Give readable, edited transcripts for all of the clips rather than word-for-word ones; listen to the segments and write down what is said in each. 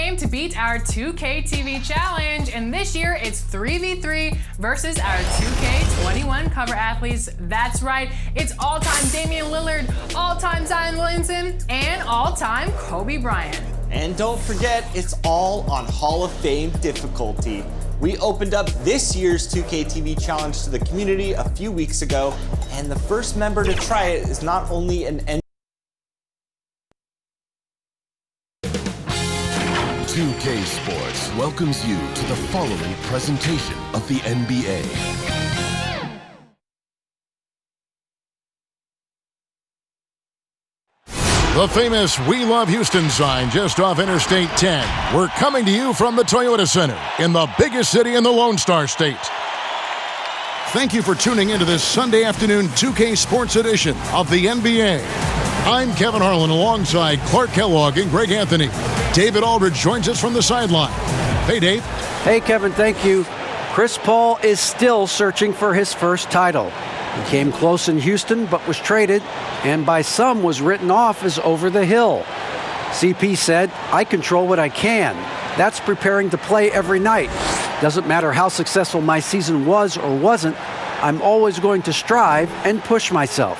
game to beat our 2K TV challenge, and this year it's 3v3 versus our 2K21 cover athletes. That's right, it's all-time Damian Lillard, all-time Zion Williamson, and all-time Kobe Bryant. And don't forget, it's all on Hall of Fame difficulty. We opened up this year's 2K TV challenge to the community a few weeks ago, and the first member to try it is not only an 2K Sports welcomes you to the following presentation of the NBA. The famous We Love Houston sign just off Interstate 10. We're coming to you from the Toyota Center in the biggest city in the Lone Star State. Thank you for tuning into this Sunday afternoon 2K Sports edition of the NBA. I'm Kevin Harlan alongside Clark Kellogg and Greg Anthony. David Aldridge joins us from the sideline. Hey, Dave. Hey, Kevin, thank you. Chris Paul is still searching for his first title. He came close in Houston, but was traded, and by some was written off as over the hill. CP said, "I control what I can. That's preparing to play every night. Doesn't matter how successful my season was or wasn't, I'm always going to strive and push myself."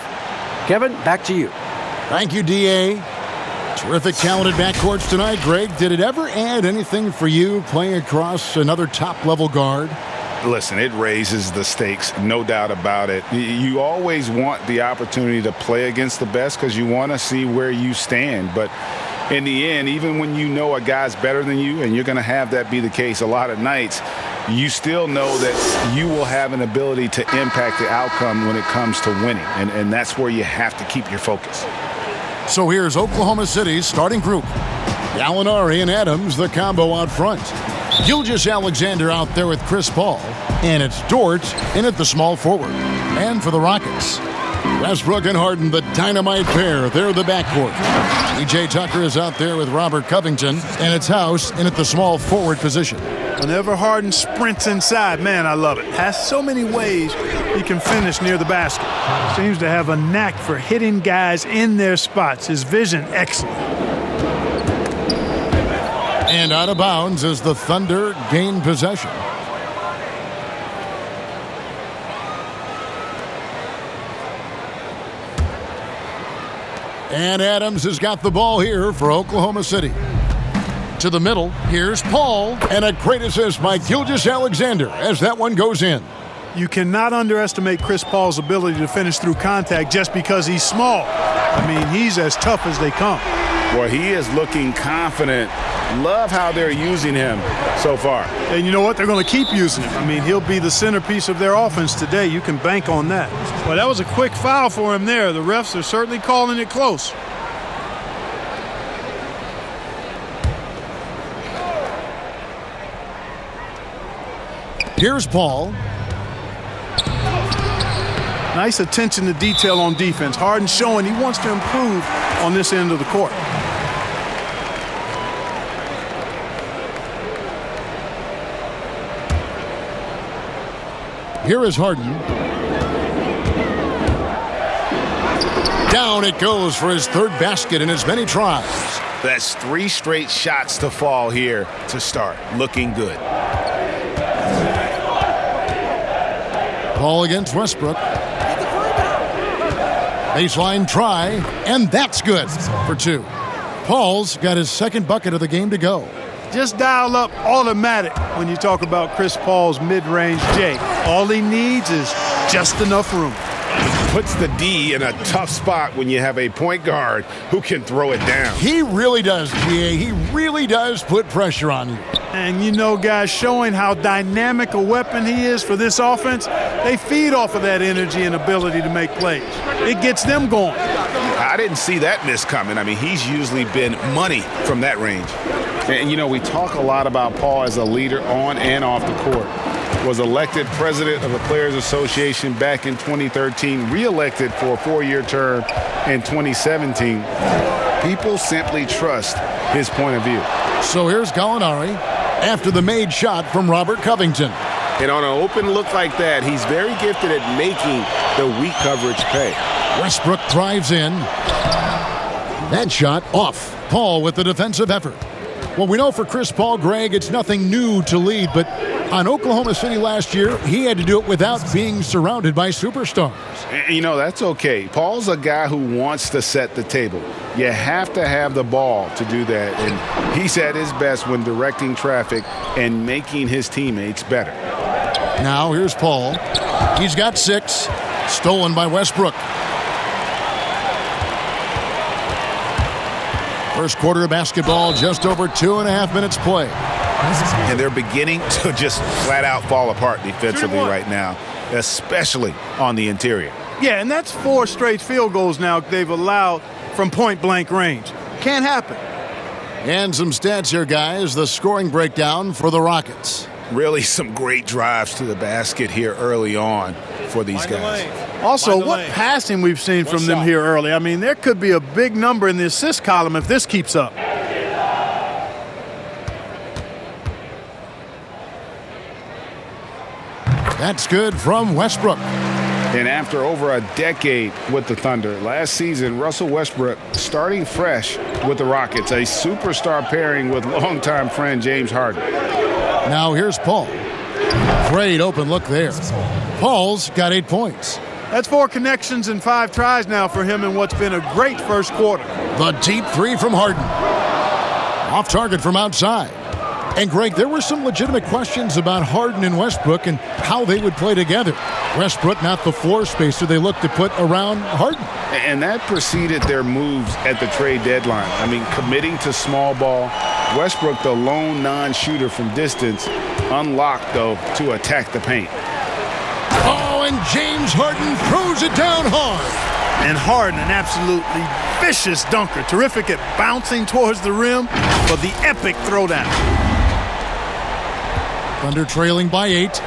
Kevin, back to you. Thank you, DA. Terrific, talented backcourts tonight. Greg, did it ever add anything for you playing across another top-level guard? Listen, it raises the stakes, no doubt about it. You always want the opportunity to play against the best because you want to see where you stand. But in the end, even when you know a guy's better than you, and you're going to have that be the case a lot of nights, you still know that you will have an ability to impact the outcome when it comes to winning. And that's where you have to keep your focus. So here's Oklahoma City's starting group. Gallinari and Adams, the combo out front. Gilgeous-Alexander out there with Chris Paul. And it's Dort in at the small forward. And for the Rockets, Westbrook and Harden, the dynamite pair. They're the backcourt. PJ Tucker is out there with Robert Covington. And it's House in at the small forward position. Whenever Harden sprints inside, man, I love it. Has so many ways he can finish near the basket. Seems to have a knack for hitting guys in their spots. His vision, excellent. And out of bounds as the Thunder gain possession. And Adams has got the ball here for Oklahoma City. To the middle, here's Paul, and a great assist by Gilgeous-Alexander as that one goes in. You cannot underestimate Chris Paul's ability to finish through contact just because he's small. I mean, he's as tough as they come. Well, he is looking confident. Love how they're using him so far. And you know what? They're going to keep using him. I mean, he'll be the centerpiece of their offense today. You can bank on that. Well, that was a quick foul for him there. The refs are certainly calling it close. Here's Paul. Nice attention to detail on defense. Harden showing he wants to improve on this end of the court. Here is Harden. Down it goes for his third basket in as many tries. That's 3 straight shots to fall here to start. Looking good. Ball against Westbrook. Baseline try, and that's good for 2. Paul's got his second bucket of the game to go. Just dial up automatic when you talk about Chris Paul's mid-range J. All he needs is just enough room. Puts the D in a tough spot when you have a point guard who can throw it down. He really does, GA. He really does put pressure on you. And you know, guys, showing how dynamic a weapon he is for this offense, they feed off of that energy and ability to make plays. It gets them going. I didn't see that miss coming. I mean, he's usually been money from that range. And, you know, we talk a lot about Paul as a leader on and off the court. Was elected president of the Players Association back in 2013, re-elected for a 4-year term in 2017. People simply trust his point of view. So here's Gallinari after the made shot from Robert Covington. And on an open look like that, he's very gifted at making the weak coverage pay. Westbrook drives in. That shot off. Paul with the defensive effort. Well, we know for Chris Paul, Greg, it's nothing new to lead, but on Oklahoma City last year, he had to do it without being surrounded by superstars. You know, that's okay. Paul's a guy who wants to set the table. You have to have the ball to do that, and he's at his best when directing traffic and making his teammates better. Now here's Paul. He's got 6, stolen by Westbrook. First quarter of basketball, just over 2.5 minutes play. And they're beginning to just flat out fall apart defensively right now, especially on the interior. Yeah, and that's 4 straight field goals now they've allowed from point-blank range. Can't happen. And some stats here, guys. The scoring breakdown for the Rockets. Really some great drives to the basket here early on for these guys. Also, what passing we've seen from them here early. I mean, there could be a big number in the assist column if this keeps up. That's good from Westbrook. And after over a decade with the Thunder, last season, Russell Westbrook starting fresh with the Rockets, a superstar pairing with longtime friend James Harden. Now here's Paul. Great open look there. Paul's got 8 points. That's 4 connections and 5 tries now for him in what's been a great first quarter. The deep 3 from Harden. Off target from outside. And Greg, there were some legitimate questions about Harden and Westbrook and how they would play together. Westbrook not the floor spacer they looked to put around Harden. And that preceded their moves at the trade deadline. I mean, committing to small ball. Westbrook, the lone non-shooter from distance, unlocked, though, to attack the paint. Oh, and James Harden throws it down hard. And Harden, an absolutely vicious dunker. Terrific at bouncing towards the rim for the epic throwdown. Thunder trailing by 8.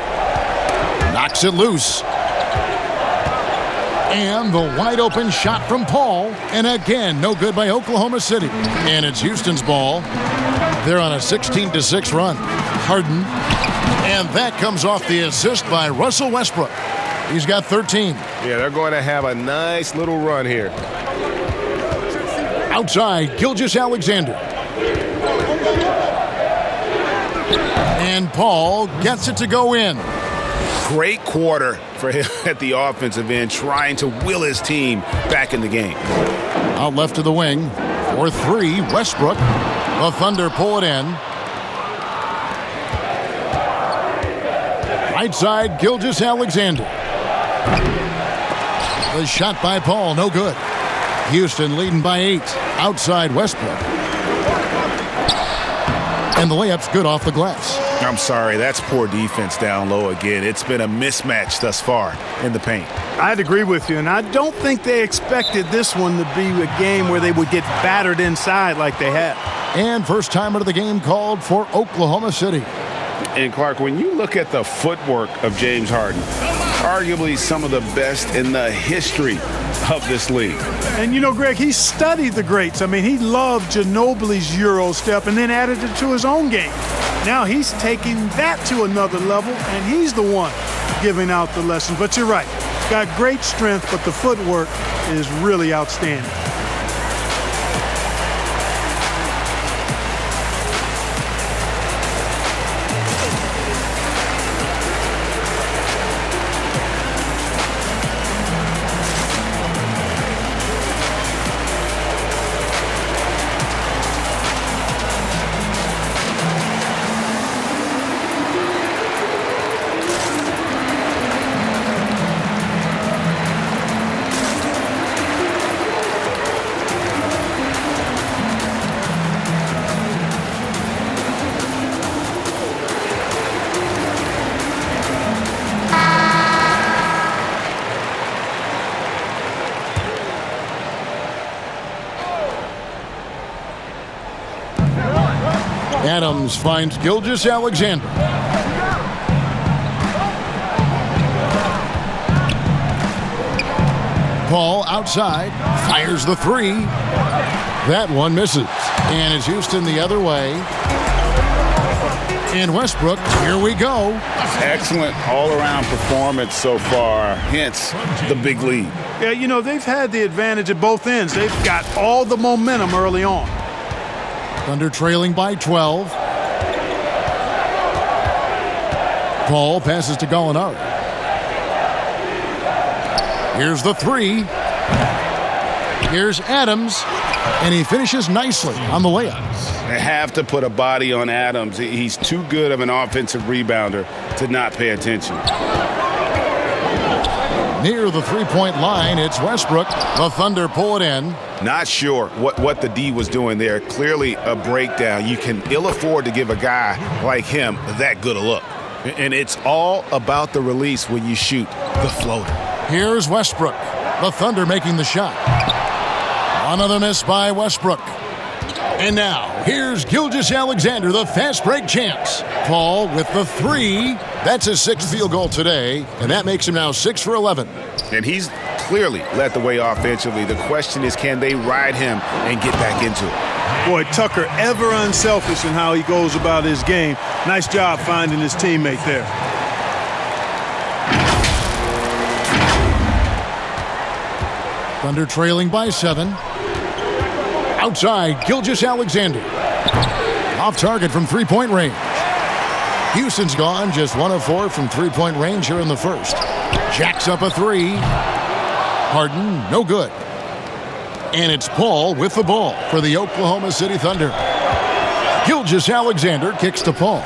Knocks it loose. And the wide open shot from Paul. And again, no good by Oklahoma City. And it's Houston's ball. They're on a 16-6 run. Harden. And that comes off the assist by Russell Westbrook. He's got 13. Yeah, they're going to have a nice little run here. Outside, Gilgeous-Alexander. And Paul gets it to go in. Great quarter for him at the offensive end, trying to will his team back in the game. Out left to the wing. For 3, Westbrook. The Thunder pull it in. Right side, Gilgeous-Alexander. The shot by Paul, no good. Houston leading by 8. Outside Westbrook. And the layup's good off the glass. I'm sorry, that's poor defense down low again. It's been a mismatch thus far in the paint. I'd agree with you, and I don't think they expected this one to be a game where they would get battered inside like they had. And first timer of the game called for Oklahoma City. And Clark, when you look at the footwork of James Harden, arguably some of the best in the history of this league. And you know, Greg, he studied the greats. I mean, he loved Ginobili's Euro step and then added it to his own game. Now he's taking that to another level, and he's the one giving out the lessons. But you're right, got great strength, but the footwork is really outstanding. Adams finds Gilgeous-Alexander. Paul outside, fires the 3. That one misses. And it's Houston the other way. And Westbrook, here we go. Excellent all-around performance so far, hence the big lead. Yeah, you know, they've had the advantage at both ends. They've got all the momentum early on. Thunder trailing by 12. Paul passes to Gallinari. Here's the three. Here's Adams, and he finishes nicely on the layup. They have to put a body on Adams. He's too good of an offensive rebounder to not pay attention. Near the three-point line, it's Westbrook. The Thunder pull it in. Not sure what the D was doing there. Clearly a breakdown. You can ill afford to give a guy like him that good a look. And it's all about the release when you shoot the floater. Here's Westbrook. The Thunder making the shot. Another miss by Westbrook. And now, here's Gilgeous-Alexander, the fast break champs. Paul with the three. That's his sixth field goal today, and that makes him now 6 for 11. And he's clearly led the way offensively. The question is, can they ride him and get back into it? Boy, Tucker, ever unselfish in how he goes about his game. Nice job finding his teammate there. Thunder trailing by 7. Outside, Gilgeous-Alexander. Off target from three-point range. Houston's gone, just 1 of 4 from three-point range here in the first. Jacks up a three. Harden, no good. And it's Paul with the ball for the Oklahoma City Thunder. Gilgeous-Alexander kicks to Paul.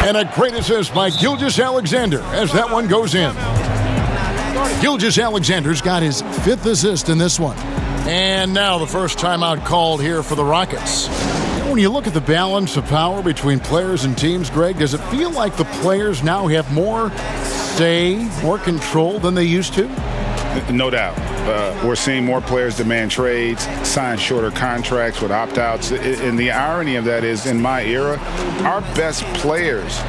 And a great assist by Gilgeous-Alexander as that one goes in. Gilgeous-Alexander's got his 5th assist in this one. And now the first timeout called here for the Rockets. When you look at the balance of power between players and teams, Greg, does it feel like the players now have more say, more control than they used to? No doubt. We're seeing more players demand trades, sign shorter contracts with opt-outs. And the irony of that is, in my era, our best players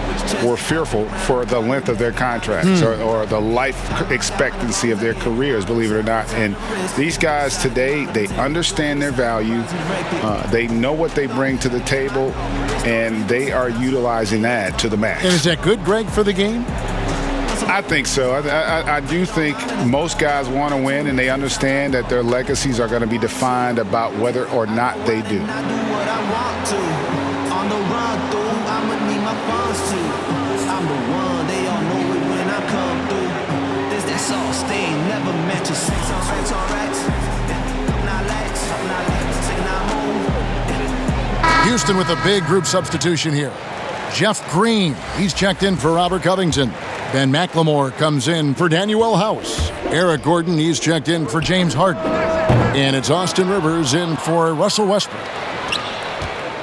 were fearful for the length of their contracts or the life expectancy of their careers, believe it or not. And these guys today, they understand their value. They know what they bring to the table, and they are utilizing that to the max. And is that good, Greg, for the game? I think so. I do think most guys want to win, and they understand that their legacies are going to be defined about whether or not they do. Houston with a big group substitution here. Jeff Green, he's checked in for Robert Covington. Ben McLemore comes in for Danuel House. Eric Gordon, he's checked in for James Harden. And it's Austin Rivers in for Russell Westbrook.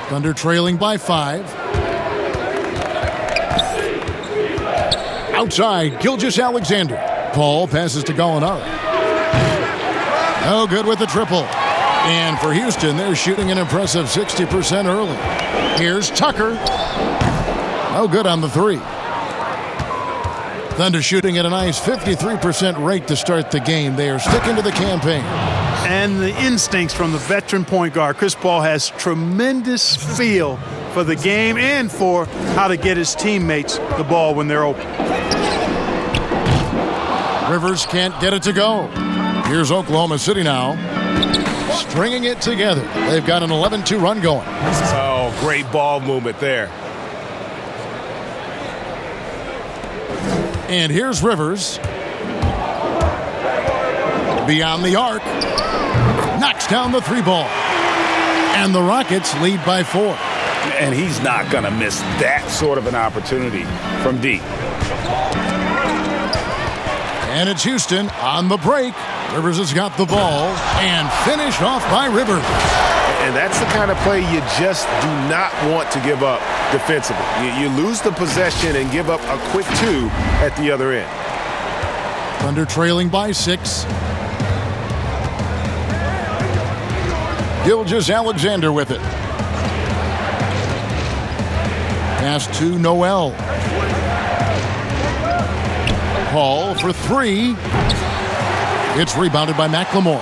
Thunder trailing by 5. Outside, Gilgeous-Alexander. Paul passes to Gallinari. No good with the triple. And for Houston, they're shooting an impressive 60% early. Here's Tucker. No good on the three. Thunder shooting at a nice 53% rate to start the game. They are sticking to the campaign. And the instincts from the veteran point guard. Chris Paul has tremendous feel for the game and for how to get his teammates the ball when they're open. Rivers can't get it to go. Here's Oklahoma City now, stringing it together. They've got an 11-2 run going. Oh, great ball movement there. And here's Rivers. Beyond the arc. Knocks down the three ball. And the Rockets lead by 4. And he's not going to miss that sort of an opportunity from deep. And it's Houston on the break. Rivers has got the ball and finished off by Rivers. And that's the kind of play you just do not want to give up defensively. You lose the possession and give up a quick 2 at the other end. Thunder trailing by 6. Gilgeous-Alexander with it. Pass to Noel. Paul for 3. It's rebounded by McLemore.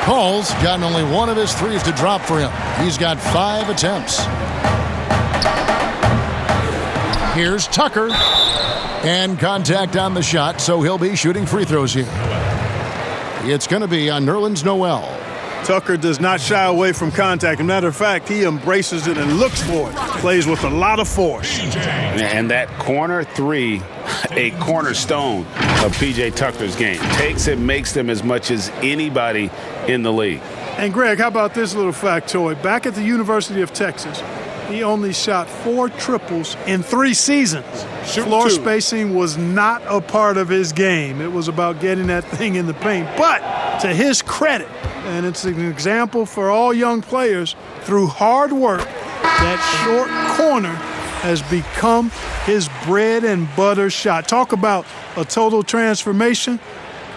Paul's gotten only 1 of his 3s to drop for him. He's got 5 attempts. Here's Tucker. And contact on the shot, so he'll be shooting free throws here. It's going to be on Nerlens Noel. Tucker does not shy away from contact. As a matter of fact, he embraces it and looks for it. Plays with a lot of force. And that corner three, a cornerstone of P.J. Tucker's game. Takes it, makes them as much as anybody in the league. And Greg, how about this little factoid? Back at the University of Texas, he only shot 4 triples in 3 seasons. Floor spacing was not a part of his game. It was about getting that thing in the paint. But to his credit, and it's an example for all young players, through hard work, that short corner has become his bread and butter shot. Talk about a total transformation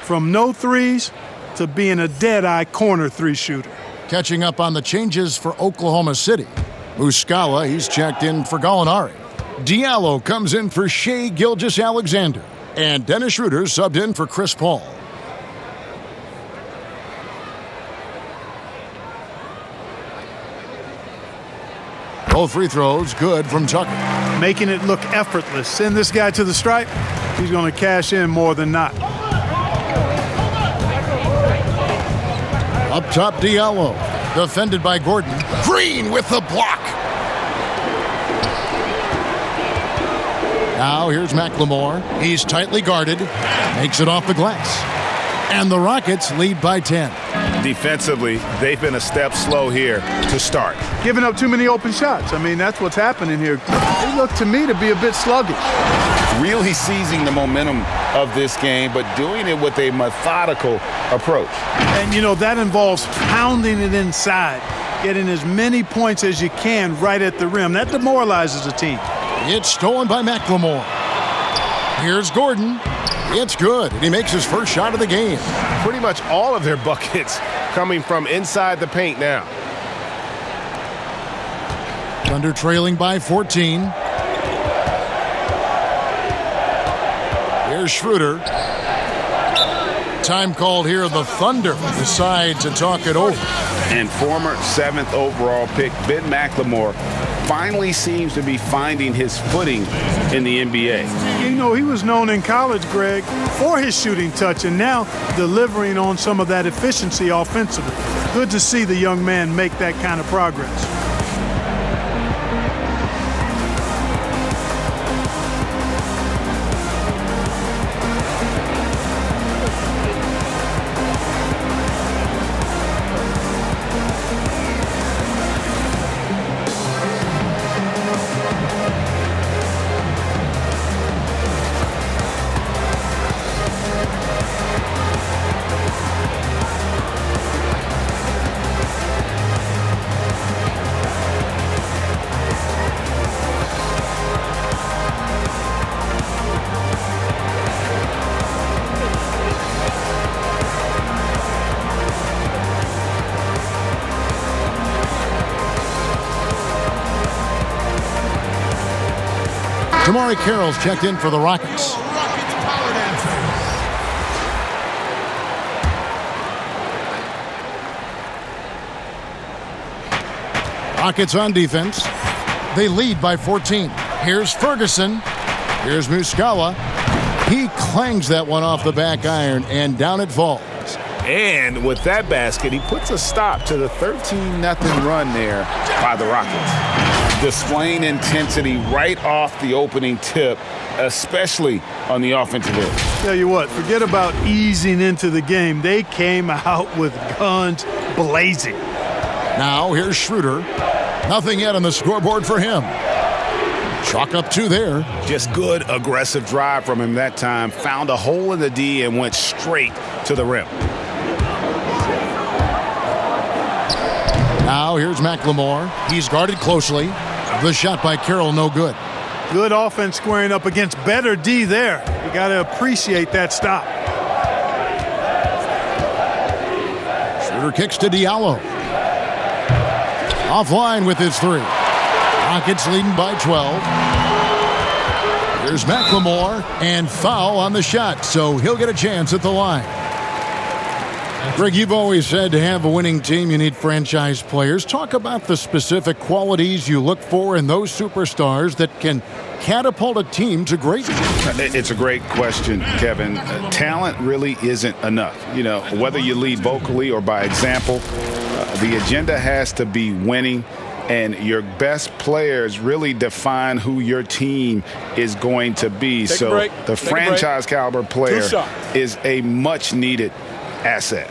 from no threes to being a dead-eye corner 3 shooter. Catching up on the changes for Oklahoma City. Muscala, he's checked in for Gallinari. Diallo comes in for Shai Gilgeous-Alexander. And Dennis Schroeder subbed in for Chris Paul. Both free throws good from Tucker. Making it look effortless. Send this guy to the stripe, he's going to cash in more than not. Up top, Diallo. Defended by Gordon. Green with the block. Now here's McLemore. He's tightly guarded. Makes it off the glass. And the Rockets lead by 10. Defensively, they've been a step slow here to start. Giving up too many open shots. I mean, that's what's happening here. They look to me to be a bit sluggish. Really seizing the momentum of this game, but doing it with a methodical approach. And, you know, that involves pounding it inside, getting as many points as you can right at the rim. That demoralizes a team. It's stolen by McLemore. Here's Gordon. It's good, and he makes his first shot of the game. Pretty much all of their buckets coming from inside the paint now. Thunder trailing by 14. Here's Schroeder. Time called here. The Thunder decide to talk it over. And former 7th overall pick Ben McLemore finally seems to be finding his footing in the NBA. You know, he was known in college, Greg, for his shooting touch, and now delivering on some of that efficiency offensively. Good to see the young man make that kind of progress. Tamari Carroll's checked in for the Rockets. Rockets on defense. They lead by 14. Here's Ferguson. Here's Muscala. He clangs that one off the back iron, and down it falls. And with that basket, he puts a stop to the 13-0 run there by the Rockets. Displaying intensity right off the opening tip, especially on the offensive end. Tell you what, forget about easing into the game. They came out with guns blazing. Now here's Schroeder. Nothing yet on the scoreboard for him. Chalk up 2 there. Just good aggressive drive from him that time. Found a hole in the D and went straight to the rim. Now here's McLemore. He's guarded closely. The shot by Carroll, no good. Good offense squaring up against better D there. You got to appreciate that stop. Schroeder kicks to Diallo. Offline with his 3. Rockets leading by 12. Here's McLemore, and foul on the shot, so he'll get a chance at the line. Greg, you've always said to have a winning team, you need franchise players. Talk about the specific qualities you look for in those superstars that can catapult a team to greatness. It's a great question, Kevin. Talent really isn't enough. You know, whether you lead vocally or by example, The agenda has to be winning, and your best players really define who your team is going to be. So the franchise caliber player is a much needed asset.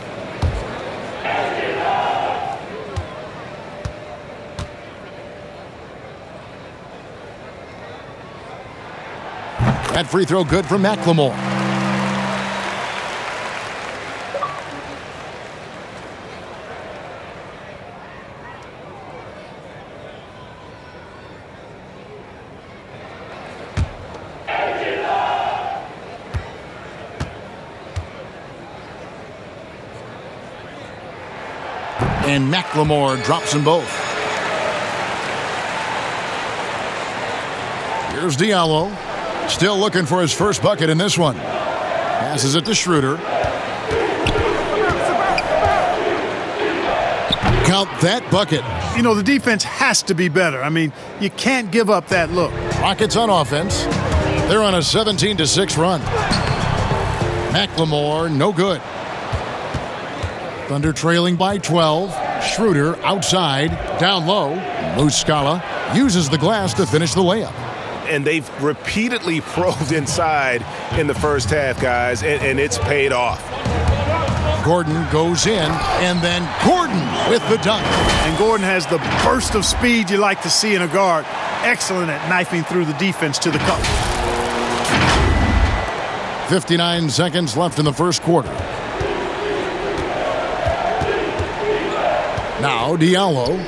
That free throw good for McLemore. And McLemore drops them both. Here's Diallo. Still looking for his first bucket in this one. Passes it to Schroeder. Count that bucket. You know, the defense has to be better. I mean, you can't give up that look. Rockets on offense. They're on a 17-6 run. McLemore, no good. Thunder trailing by 12. Schroeder outside, down low. Muscala uses the glass to finish the layup. And they've repeatedly probed inside in the first half, guys, and it's paid off. Gordon goes in, and then Gordon with the dunk. And Gordon has the burst of speed you like to see in a guard. Excellent at knifing through the defense to the cup. 59 seconds left in the first quarter. Now Diallo.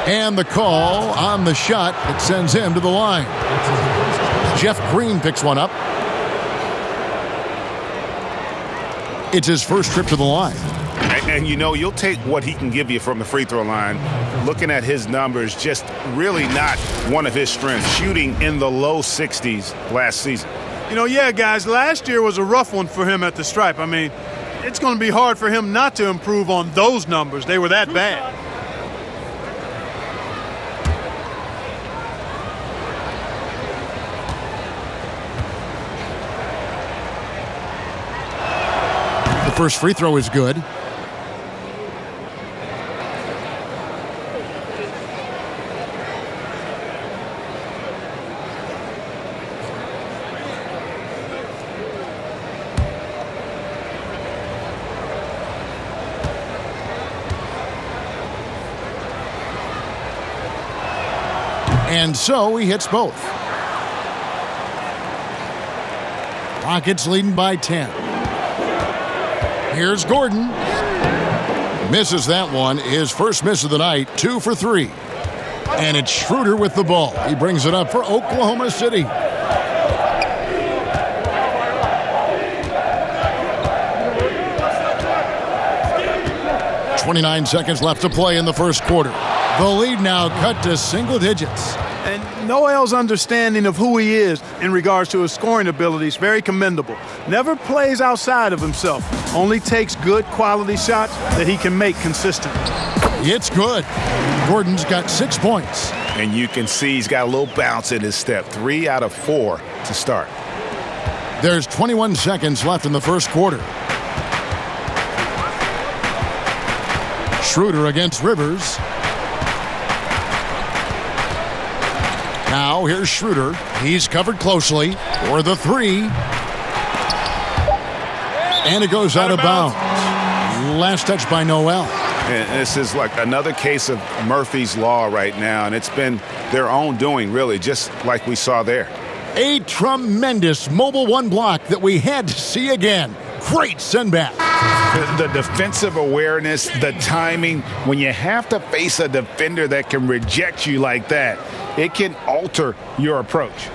And the call on the shot that sends him to the line. Jeff Green picks one up. It's his first trip to the line. And you know, you'll take what he can give you from the free throw line. Looking at his numbers, just really not one of his strengths. Shooting in the low 60s last season. You know, yeah, guys, last year was a rough one for him at the stripe. I mean, it's going to be hard for him not to improve on those numbers. They were that bad. The first free throw is good. And so he hits both. Rockets leading by 10. Here's Gordon. Misses that one. His first miss of the night, 2 for 3. And it's Schroeder with the ball. He brings it up for Oklahoma City. .29 seconds left to play in the first quarter. The lead now cut to single digits. And Noel's understanding of who he is in regards to his scoring abilities, very commendable. Never plays outside of himself. Only takes good quality shots that he can make consistently. It's good. Gordon's got 6 points. And you can see he's got a little bounce in his step. 3 out of 4 to start. There's 21 seconds left in the first quarter. Schroeder against Rivers. Now here's Schroeder. He's covered closely for the 3. And it goes out of bounds. Last touch by Noel. And this is like another case of Murphy's Law right now, and it's been their own doing, really, just like we saw there. A tremendous mobile one block that we had to see again. Great send back. The defensive awareness, the timing, when you have to face a defender that can reject you like that, it can alter your approach.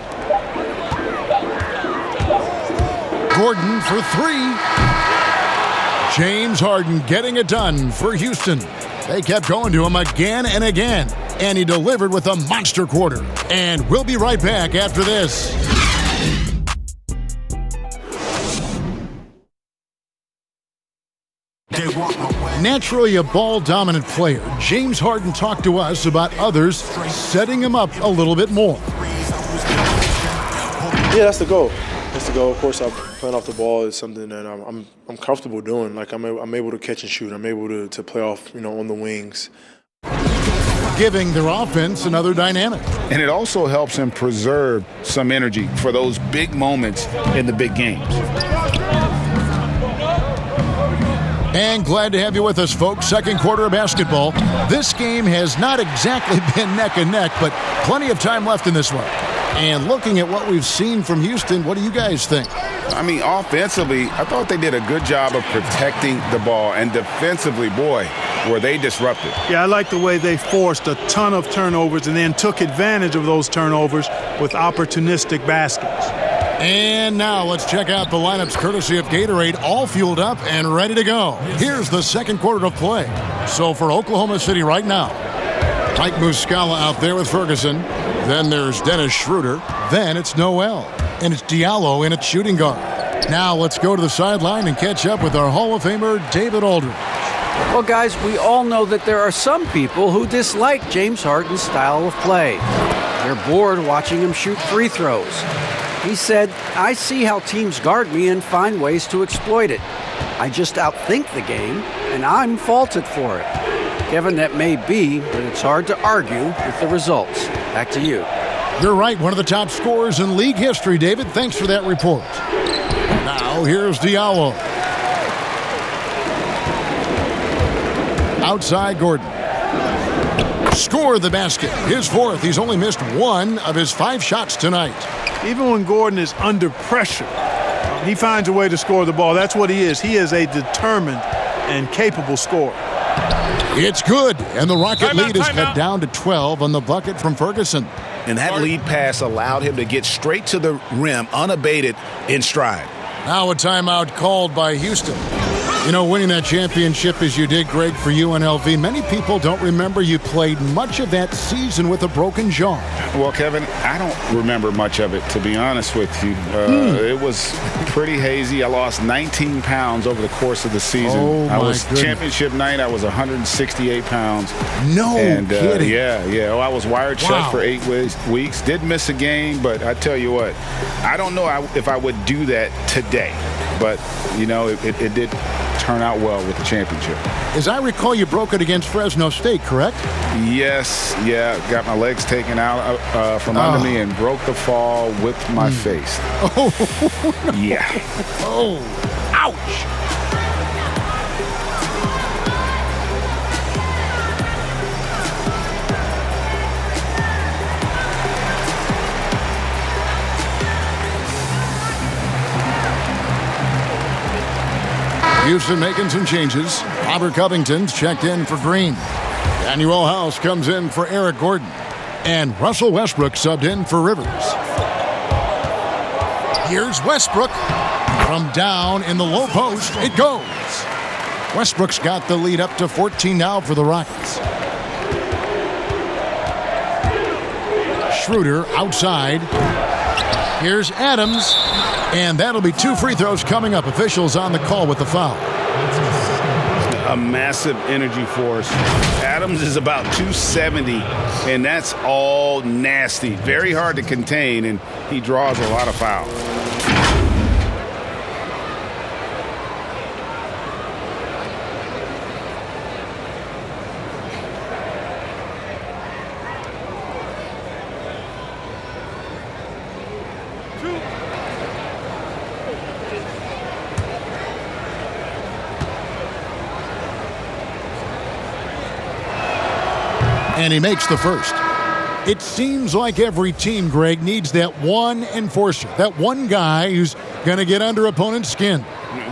Gordon for 3. James Harden getting it done for Houston. They kept going to him again and again, and he delivered with a monster quarter. And we'll be right back after this. Naturally a ball-dominant player, James Harden talked to us about others setting him up a little bit more. Yeah, that's the goal. That's the goal. Of course, playing off the ball is something that I'm comfortable doing. Like I'm able to catch and shoot. I'm able to play off, on the wings. Giving their offense another dynamic. And it also helps him preserve some energy for those big moments in the big games. And glad to have you with us, folks. Second quarter of basketball. This game has not exactly been neck and neck, but plenty of time left in this one. And looking at what we've seen from Houston, what do you guys think? I mean, offensively, I thought they did a good job of protecting the ball. And defensively, boy, were they disruptive. Yeah, I like the way they forced a ton of turnovers and then took advantage of those turnovers with opportunistic baskets. And now let's check out the lineups courtesy of Gatorade, all fueled up and ready to go. Here's the second quarter of play. So for Oklahoma City right now, Mike Muscala out there with Ferguson. Then there's Dennis Schroeder. Then it's Noel. And it's Diallo in at shooting guard. Now let's go to the sideline and catch up with our Hall of Famer, David Aldridge. Well, guys, we all know that there are some people who dislike James Harden's style of play. They're bored watching him shoot free throws. He said, "I see how teams guard me and find ways to exploit it. I just outthink the game, and I'm faulted for it." Kevin, that may be, but it's hard to argue with the results. Back to you. You're right, one of the top scorers in league history, David. Thanks for that report. Now, here's Diallo. Outside Gordon. Score the basket. His fourth. He's only missed one of his 5 shots tonight. Even when Gordon is under pressure, he finds a way to score the ball. That's what he is. He is a determined and capable scorer. It's good, and the Rocket lead is cut down to 12 on the bucket from Ferguson. And that lead pass allowed him to get straight to the rim, unabated, in stride. Now a timeout called by Houston. You know, winning that championship as you did, Greg, for UNLV, many people don't remember you played much of that season with a broken jaw. Well, Kevin, I don't remember much of it, to be honest with you. It was pretty hazy. I lost 19 pounds over the course of the season. Oh, my goodness. Championship night, I was 168 pounds. No kidding. Yeah. Well, I was wired shut for 8 weeks. Did miss a game, but I tell you what, I don't know if I would do that today. But, it did turn out well with the championship. As I recall, you broke it against Fresno State, correct? Yes, got my legs taken out from under me and broke the fall with my face. Oh, no. Yeah. Oh, ouch. Houston making some changes. Robert Covington's checked in for Green. Daniel House comes in for Eric Gordon. And Russell Westbrook subbed in for Rivers. Here's Westbrook. From down in the low post, it goes. Westbrook's got the lead up to 14 now for the Rockets. Schroeder outside. Here's Adams. And that'll be 2 free throws coming up. Officials on the call with the foul. A massive energy force. Adams is about 270, and that's all nasty. Very hard to contain, and he draws a lot of fouls. And he makes the first. It seems like every team, Greg, needs that one enforcer, that one guy who's going to get under opponent's skin.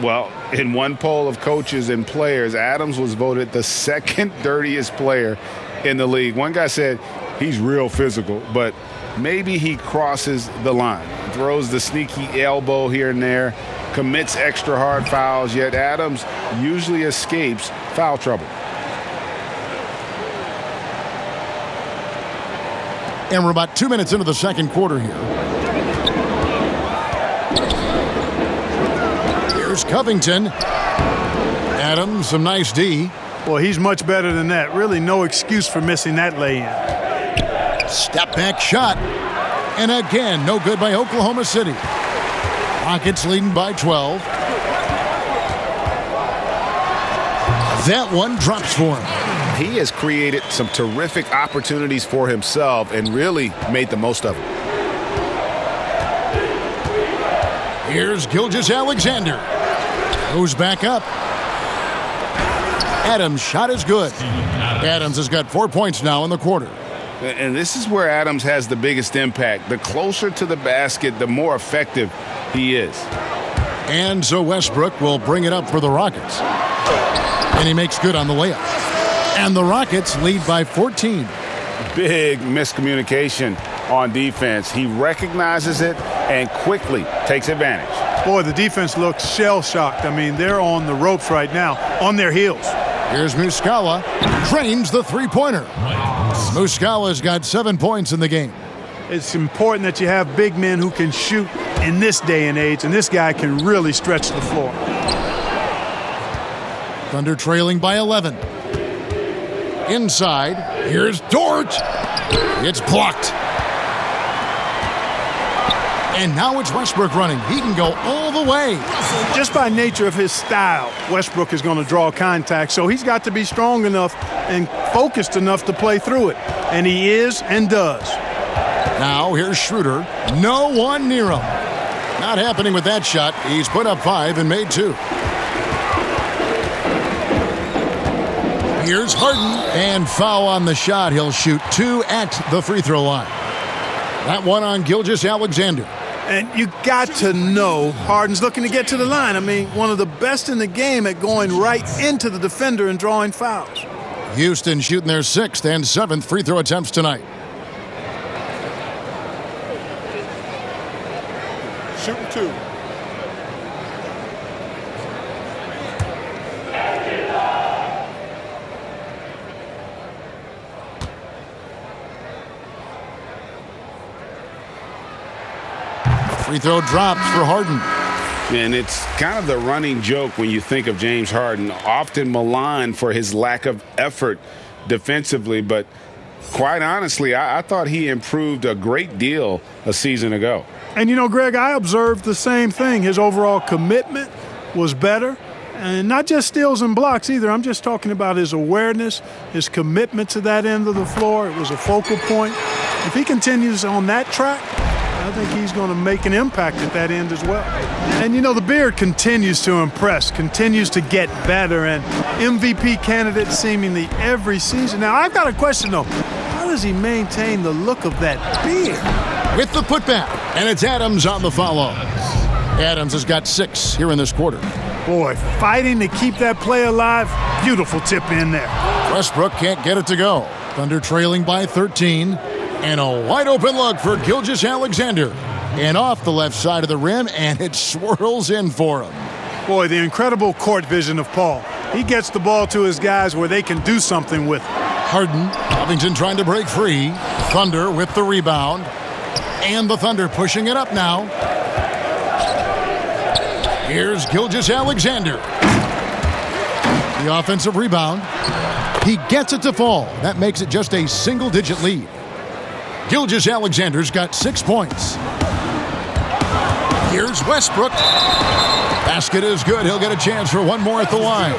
Well, in one poll of coaches and players, Adams was voted the second dirtiest player in the league. One guy said he's real physical, but maybe he crosses the line, throws the sneaky elbow here and there, commits extra hard fouls, yet Adams usually escapes foul trouble. And we're about 2 minutes into the second quarter here. Here's Covington. Adams, some nice D. Well, he's much better than that. Really no excuse for missing that lay-in. Step back shot. And again, no good by Oklahoma City. Rockets leading by 12. That one drops for him. He has created some terrific opportunities for himself and really made the most of it. Here's Gilgeous-Alexander. Goes back up. Adams' shot is good. Adams has got 4 points now in the quarter. And this is where Adams has the biggest impact. The closer to the basket, the more effective he is. And so Westbrook will bring it up for the Rockets. And he makes good on the layup. And the Rockets lead by 14. Big miscommunication on defense. He recognizes it and quickly takes advantage. Boy, the defense looks shell-shocked. I mean, they're on the ropes right now, on their heels. Here's Muscala. Drains the three-pointer. Muscala's got 7 points in the game. It's important that you have big men who can shoot in this day and age, and this guy can really stretch the floor. Thunder trailing by 11. Inside, here's Dort. It's blocked. And now it's Westbrook running. He can go all the way. Just by nature of his style, Westbrook is going to draw contact, so he's got to be strong enough and focused enough to play through it. And he is and does. Now here's Schroeder. No one near him. Not happening with that shot. He's put up 5 and made 2. Here's Harden. And foul on the shot. He'll shoot 2 at the free throw line. That one on Gilgeous-Alexander. And you got to know Harden's looking to get to the line. I mean, one of the best in the game at going right into the defender and drawing fouls. Houston shooting their 6th and 7th free throw attempts tonight. Shooting 2. Free throw drops for Harden. And it's kind of the running joke when you think of James Harden, often maligned for his lack of effort defensively. But quite honestly, I thought he improved a great deal a season ago. And, you know, Greg, I observed the same thing. His overall commitment was better. And not just steals and blocks either. I'm just talking about his awareness, his commitment to that end of the floor. It was a focal point. If he continues on that track, I think he's going to make an impact at that end as well. And, you know, the beard continues to impress, continues to get better, and MVP candidate seemingly every season. Now, I've got a question, though. How does he maintain the look of that beard? With the putback, and it's Adams on the follow. Adams has got 6 here in this quarter. Boy, fighting to keep that play alive. Beautiful tip in there. Westbrook can't get it to go. Thunder trailing by 13. And a wide open look for Gilgeous-Alexander. And off the left side of the rim, and it swirls in for him. Boy, the incredible court vision of Paul. He gets the ball to his guys where they can do something with it. Harden, Covington trying to break free. Thunder with the rebound. And the Thunder pushing it up now. Here's Gilgeous-Alexander. The offensive rebound. He gets it to fall. That makes it just a single-digit lead. Gilgeous-Alexander's got 6 points. Here's Westbrook. Basket is good. He'll get a chance for one more at the line.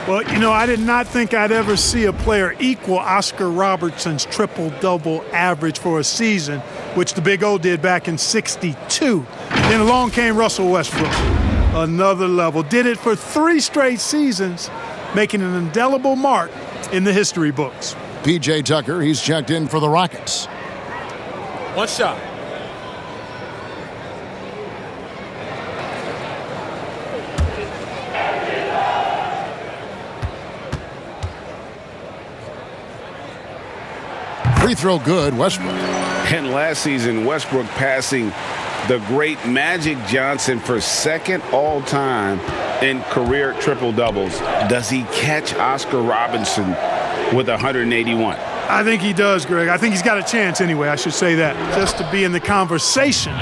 Well, you know, I did not think I'd ever see a player equal Oscar Robertson's triple-double average for a season, which the Big O did back in '62. Then along came Russell Westbrook. Another level. Did it for 3 straight seasons, making an indelible mark in the history books. P.J. Tucker, he's checked in for the Rockets. One shot. Free throw good, Westbrook. And last season, Westbrook passing the great Magic Johnson for 2nd all-time in career triple-doubles. Does he catch Oscar Robertson with 181? I think he does, Greg. I think he's got a chance anyway, I should say that. Just to be in the conversation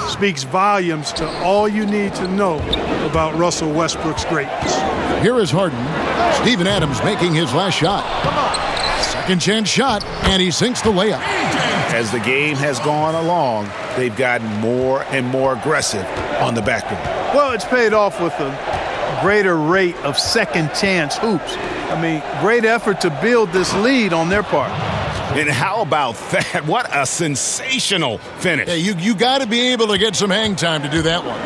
speaks volumes to all you need to know about Russell Westbrook's greatness. Here is Harden. Steven Adams making his last shot. Second chance shot, and he sinks the layup. As the game has gone along, they've gotten more and more aggressive on the backboard. Well, it's paid off with a greater rate of second chance hoops. I mean, great effort to build this lead on their part. And how about that? What a sensational finish. Yeah, you got to be able to get some hang time to do that one.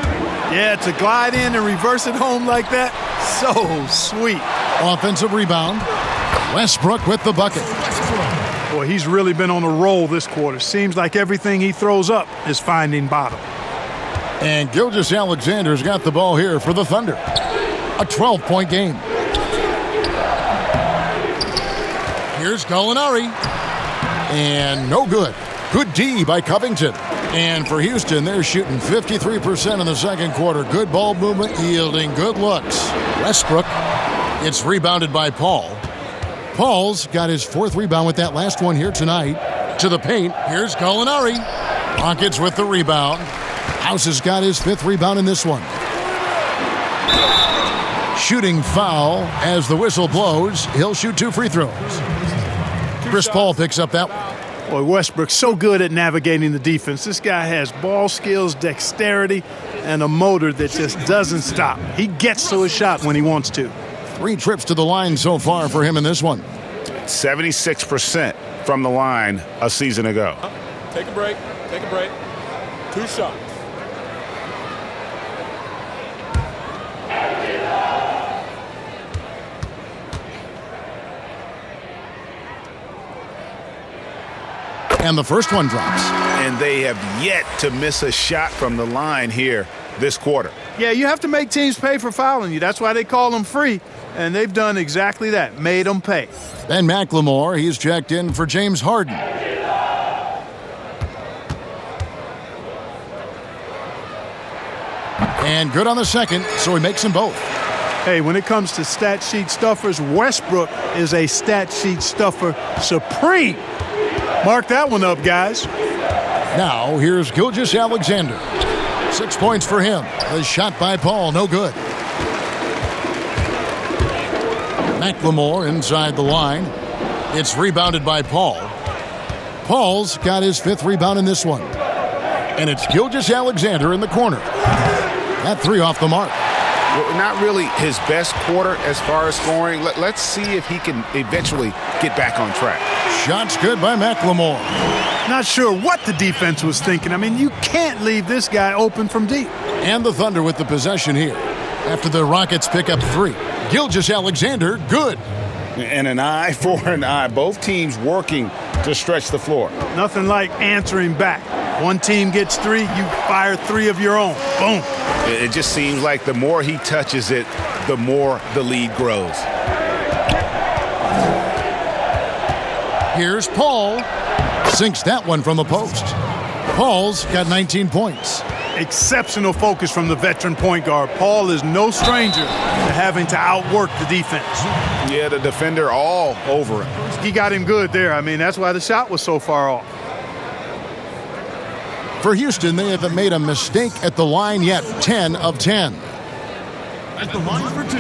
Yeah, to glide in and reverse it home like that, so sweet. Offensive rebound. Westbrook with the bucket. Boy, he's really been on a roll this quarter. Seems like everything he throws up is finding bottom. And Gilgeous-Alexander's got the ball here for the Thunder. A 12-point game. Here's Gallinari. And no good. Good D by Covington. And for Houston, they're shooting 53% in the second quarter. Good ball movement, yielding good looks. Westbrook. It's rebounded by Paul. Paul's got his fourth rebound with that last one here tonight. To the paint. Here's Gallinari. Rockets with the rebound. House has got his fifth rebound in this one. Shooting foul as the whistle blows. He'll shoot 2 free throws. Chris Paul picks up that one. Boy, Westbrook's so good at navigating the defense. This guy has ball skills, dexterity, and a motor that just doesn't stop. He gets to his shot when he wants to. 3 trips to the line so far for him in this one. 76% from the line a season ago. Take a break. Take a break. 2 shots. And the first one drops. And they have yet to miss a shot from the line here this quarter. Yeah, you have to make teams pay for fouling you. That's why they call them free. And they've done exactly that, made them pay. Ben McLemore, he's checked in for James Harden. And good on the second, so he makes them both. Hey, when it comes to stat sheet stuffers, Westbrook is a stat sheet stuffer supreme. Mark that one up, guys. Now, here's Gilgeous-Alexander. 6 points for him. The shot by Paul, no good. McLemore inside the line. It's rebounded by Paul. Paul's got his 5th rebound in this one. And it's Gilgeous-Alexander in the corner. That 3 off the mark. Well, not really his best quarter as far as scoring. Let's see if he can eventually get back on track. Shot's good by McLemore. Not sure what the defense was thinking. I mean, you can't leave this guy open from deep. And the Thunder with the possession here. After the Rockets pick up 3. Gilgeous-Alexander, good. And an eye for an eye. Both teams working to stretch the floor. Nothing like answering back. One team gets 3, you fire 3 of your own. Boom. It just seems like the more he touches it, the more the lead grows. Here's Paul. Sinks that one from the post. Paul's got 19 points. Exceptional focus from the veteran point guard. Paul is no stranger to having to outwork the defense. Yeah, the defender all over him. He got him good there. I mean, that's why the shot was so far off. For Houston, they haven't made a mistake at the line yet. 10 of 10. At the line for 2.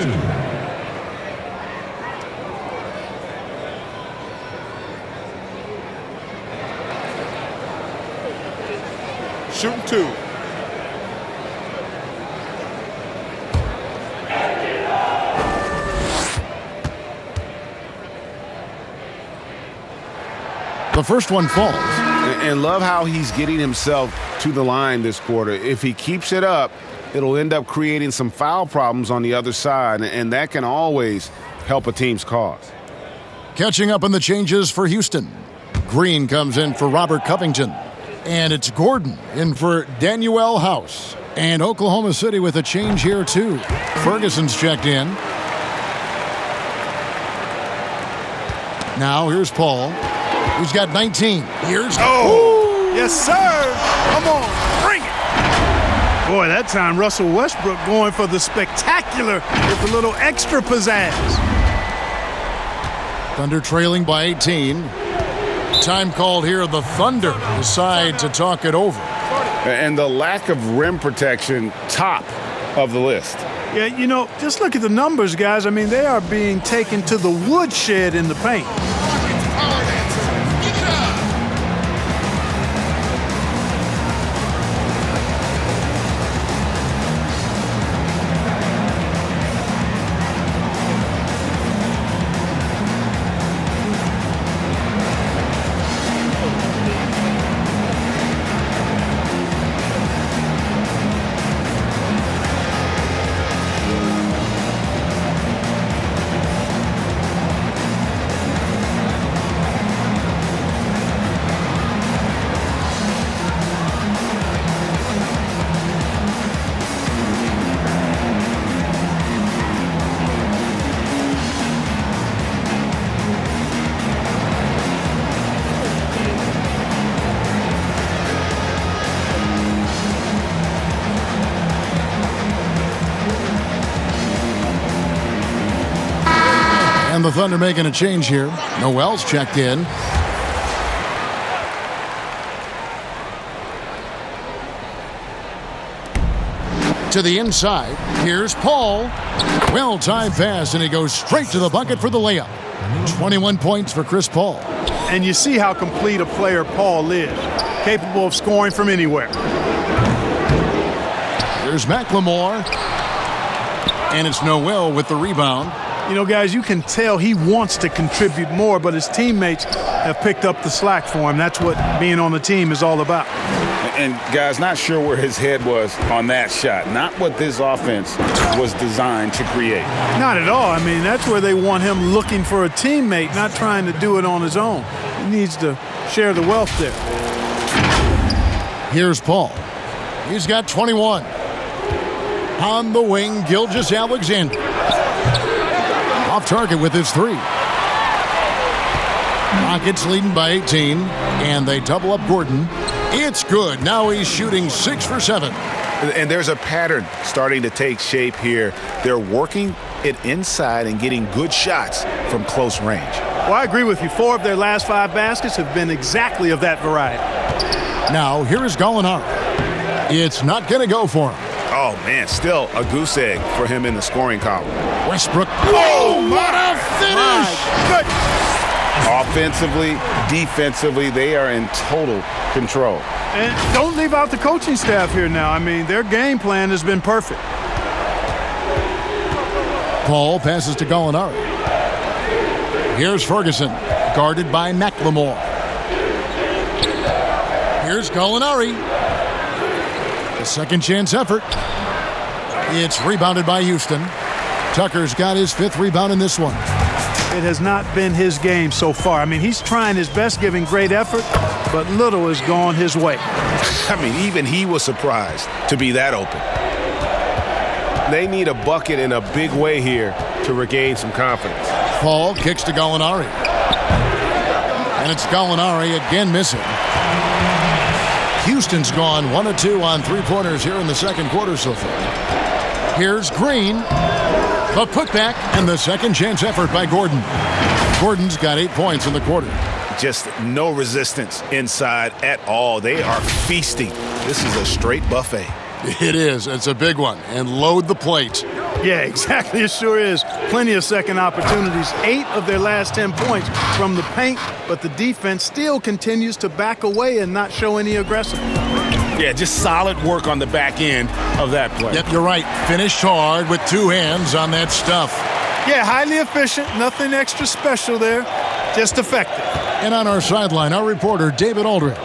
Shooting 2. The first one falls. And love how he's getting himself to the line this quarter. If he keeps it up, it'll end up creating some foul problems on the other side, and that can always help a team's cause. Catching up on the changes for Houston. Green comes in for Robert Covington. And it's Gordon in for Danuel House. And Oklahoma City with a change here, too. Ferguson's checked in. Now, here's Paul. He's got 19. Here's... Oh! Yes, sir! Come on, bring it! Boy, that time Russell Westbrook going for the spectacular with a little extra pizzazz. Thunder trailing by 18. Time called here. The Thunder decide to talk it over. And the lack of rim protection, top of the list. Yeah, you know, just look at the numbers, guys. I mean, they are being taken to the woodshed in the paint. And the Thunder making a change here. Noel's checked in. To the inside. Here's Paul. Well-timed pass, and he goes straight to the bucket for the layup. 21 points for Chris Paul. And you see how complete a player Paul is. Capable of scoring from anywhere. Here's McLemore. And it's Noel with the rebound. You know, guys, you can tell he wants to contribute more, but his teammates have picked up the slack for him. That's what being on the team is all about. And, guys, not sure where his head was on that shot. Not what this offense was designed to create. Not at all. I mean, that's where they want him looking for a teammate, not trying to do it on his own. He needs to share the wealth there. Here's Paul. He's got 21. On the wing, Gilgeous-Alexander. Off target with his three. Rockets leading by 18, and they double up Gordon. It's good. Now he's shooting 6 for 7. And there's a pattern starting to take shape here. They're working it inside and getting good shots from close range. Well, I agree with you. 4 of their last 5 baskets have been exactly of that variety. Now, here is Gallinari. It's not going to go for him. Oh, man, still a goose egg for him in the scoring column. Westbrook. Oh, what a finish! Good. Offensively, defensively, they are in total control. And don't leave out the coaching staff here now. I mean, their game plan has been perfect. Paul passes to Gallinari. Here's Ferguson, guarded by McLemore. Here's Gallinari. A second chance effort. It's rebounded by Houston. Tucker's got his 5th rebound in this one. It has not been his game so far. I mean, he's trying his best, giving great effort, but little has gone his way. I mean, even he was surprised to be that open. They need a bucket in a big way here to regain some confidence. Paul kicks to Gallinari. And it's Gallinari again missing. Houston's gone 1 of 2 on 3-pointers here in the second quarter so far. Here's Green. The putback and the second chance effort by Gordon. Gordon's got 8 points in the quarter. Just no resistance inside at all. They are feasting. This is a straight buffet. It is. It's a big one. And load the plate. Yeah, exactly. It sure is. Plenty of second opportunities. 8 of their last 10 points from the paint, but the defense still continues to back away and not show any aggressiveness. Yeah, just solid work on the back end of that play. Yep, you're right. Finished hard with 2 hands on that stuff. Yeah, highly efficient. Nothing extra special there. Just effective. And on our sideline, our reporter, David Aldridge.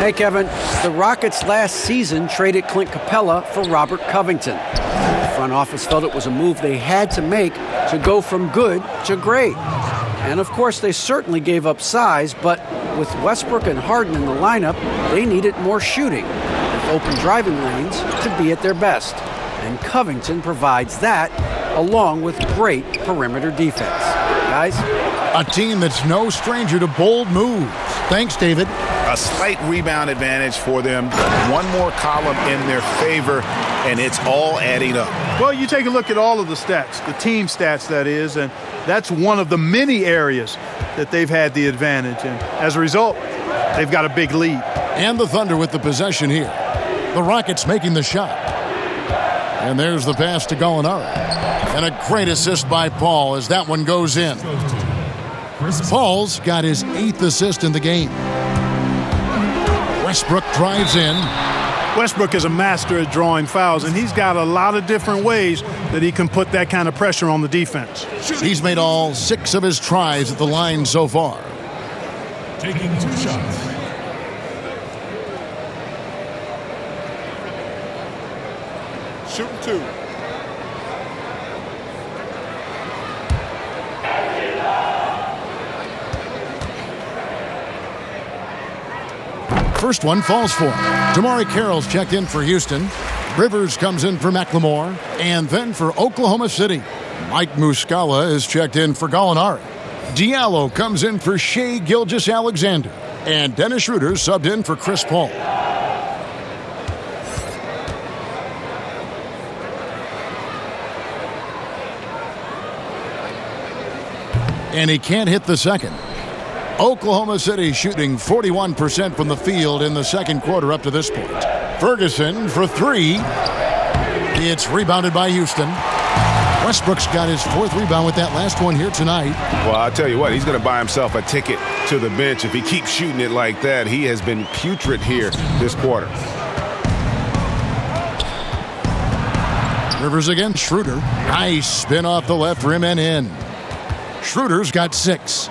Hey, Kevin. The Rockets last season traded Clint Capella for Robert Covington. The front office felt it was a move they had to make to go from good to great. And, of course, they certainly gave up size, but with Westbrook and Harden in the lineup, they needed more shooting, with open driving lanes to be at their best. And Covington provides that, along with great perimeter defense. Guys? A team that's no stranger to bold moves. Thanks, David. A slight rebound advantage for them. One more column in their favor, and it's all adding up. Well, you take a look at all of the stats, the team stats, that is, and that's one of the many areas that they've had the advantage. And as a result, they've got a big lead. And the Thunder with the possession here. The Rockets making the shot. And there's the pass to Gallinari. And a great assist by Paul as that one goes in. Paul's got his 8th assist in the game. Westbrook drives in. Westbrook is a master at drawing fouls, and he's got a lot of different ways that he can put that kind of pressure on the defense. He's made all 6 of his tries at the line so far. Taking 2 shots. Shooting 2. First one falls for him. Damari Carroll's checked in for Houston. Rivers comes in for McLemore. And then for Oklahoma City, Mike Muscala is checked in for Gallinari. Diallo comes in for Shai Gilgeous-Alexander. And Dennis Schroeder subbed in for Chris Paul. and he can't hit the second. Oklahoma City shooting 41% from the field in the second quarter up to this point. Ferguson for three. It's rebounded by Houston. Westbrook's got his fourth rebound with that last one here tonight. Well, I'll tell you what, he's going to buy himself a ticket to the bench if he keeps shooting it like that. He has been putrid here this quarter. Rivers against Schroeder. Nice spin off the left rim and in. Schroeder's got 6.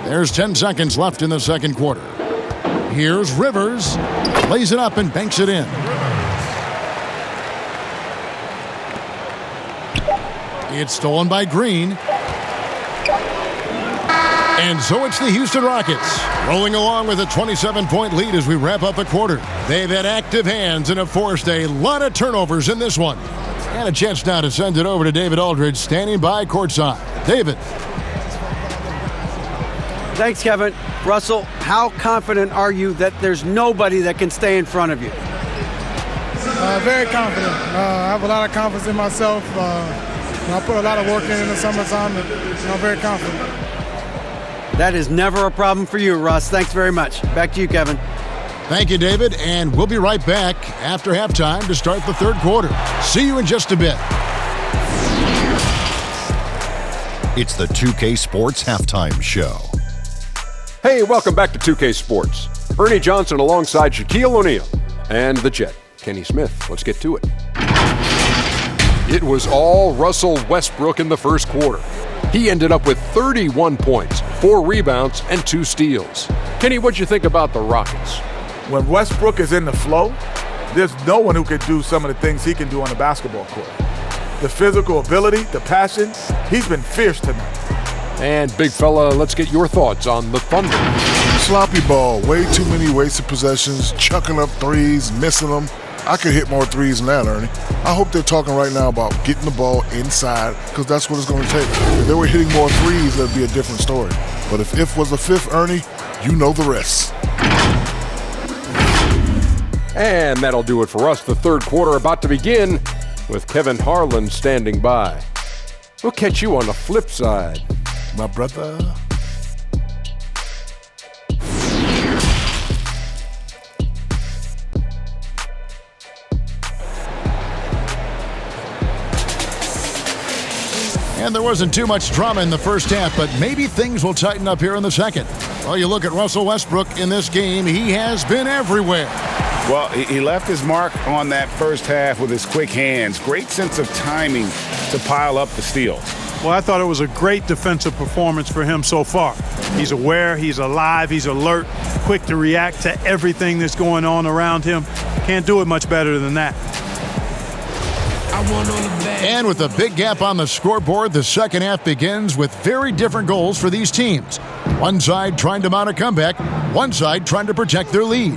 There's 10 seconds left in the second quarter. Here's Rivers. Lays it up and banks it in. It's stolen by Green. And so it's the Houston Rockets rolling along with a 27-point lead as we wrap up the quarter. They've had active hands and have forced a lot of turnovers in this one. And a chance now to send it over to David Aldridge standing by courtside. David. Thanks, Kevin. Russell, how confident are you that there's nobody that can stay in front of you? Very confident. I have a lot of confidence in myself. I put a lot of work in the summertime, and I'm very confident. That is never a problem for you, Russ. Thanks very much. Back to you, Kevin. Thank you, David, and we'll be right back after halftime to start the third quarter. See you in just a bit. It's the 2K Sports Halftime Show. Hey, welcome back to 2K Sports. Ernie Johnson alongside Shaquille O'Neal and the Jet, Kenny Smith. Let's get to it. It was all Russell Westbrook in the first quarter. He ended up with 31 points, 4 rebounds, and 2 steals. Kenny, what'd you think about the Rockets? When Westbrook is in the flow, there's no one who can do some of the things he can do on the basketball court. The physical ability, the passion, he's been fierce tonight. And big fella, let's get your thoughts on the Thunder. Sloppy ball, way too many wasted possessions, chucking up threes, missing them. I could hit more threes than that, Ernie. I hope they're talking right now about getting the ball inside, because that's what it's going to take. If they were hitting more threes, that'd be a different story. But if was the fifth, Ernie, you know the rest. And that'll do it for us. The third quarter about to begin with Kevin Harlan standing by. We'll catch you on the flip side. My brother. And there wasn't too much drama in the first half, but maybe things will tighten up here in the second. Well, you look at Russell Westbrook in this game, he has been everywhere. Well, he left his mark on that first half with his quick hands. Great sense of timing to pile up the steals. Well, I thought it was a great defensive performance for him so far. He's aware, he's alive, he's alert, quick to react to everything that's going on around him. Can't do it much better than that. And with a big gap on the scoreboard, the second half begins with very different goals for these teams. One side trying to mount a comeback, one side trying to protect their lead.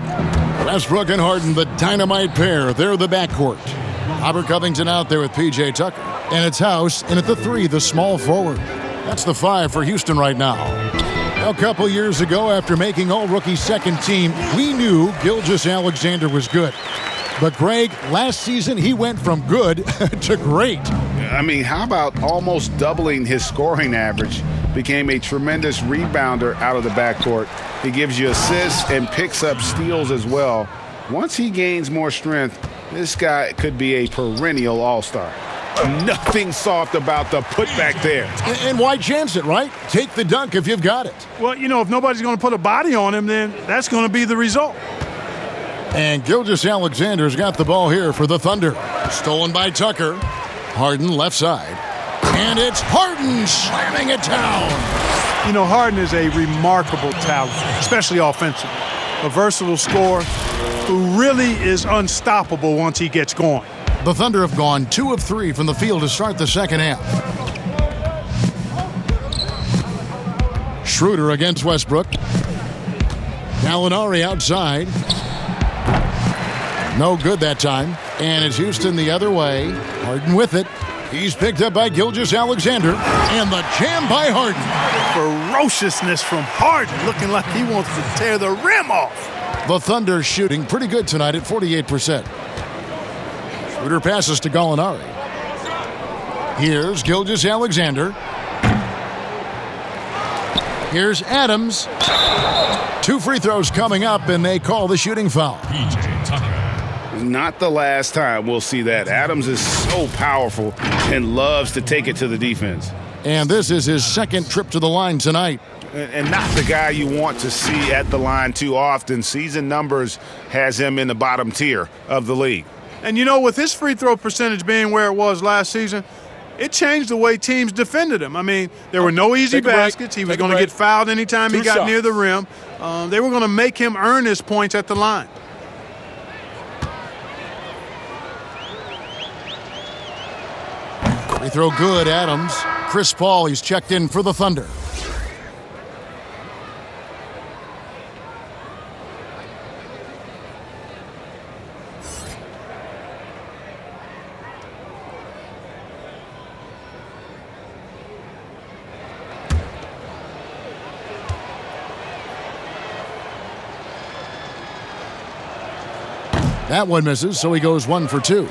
Westbrook and Harden, the dynamite pair, they're the backcourt. Robert Covington out there with P.J. Tucker. And it's House in at the 3, the small forward. That's the 5 for Houston right now. A couple years ago, after making All-Rookie second team, we knew Gilgeous-Alexander was good. But, Greg, last season he went from good to great. I mean, how about almost doubling his scoring average? Became a tremendous rebounder out of the backcourt. He gives you assists and picks up steals as well. Once he gains more strength, this guy could be a perennial all-star. Nothing soft about the putback there. And why chance it, right? Take the dunk if you've got it. Well, you know, if nobody's going to put a body on him, then that's going to be the result. And Gilgeous-Alexander's got the ball here for the Thunder. Stolen by Tucker. Harden left side. And it's Harden slamming it down. You know, Harden is a remarkable talent, especially offensively. A versatile scorer who really is unstoppable once he gets going. The Thunder have gone 2 of 3 from the field to start the second half. Schroeder against Westbrook. Gallinari outside. No good that time. And it's Houston the other way. Harden with it. He's picked up by Gilgeous-Alexander. And the jam by Harden. Ferociousness from Harden, looking like he wants to tear the rim off. The Thunder shooting pretty good tonight at 48%. Schroeder passes to Gallinari. Here's Gilgeous-Alexander. Here's Adams. 2 free throws coming up, and they call the shooting foul. Not the last time we'll see that. Adams is so powerful and loves to take it to the defense. And this is his second trip to the line tonight. And not the guy you want to see at the line too often. Season numbers has him in the bottom tier of the league. And, with his free throw percentage being where it was last season, it changed the way teams defended him. I mean, there were no easy baskets. He was going to get fouled anytime he got near the rim. They were going to make him earn his points at the line. Free throw good, Adams. Chris Paul, he's checked in for the Thunder. That one misses, so he goes 1 for 2.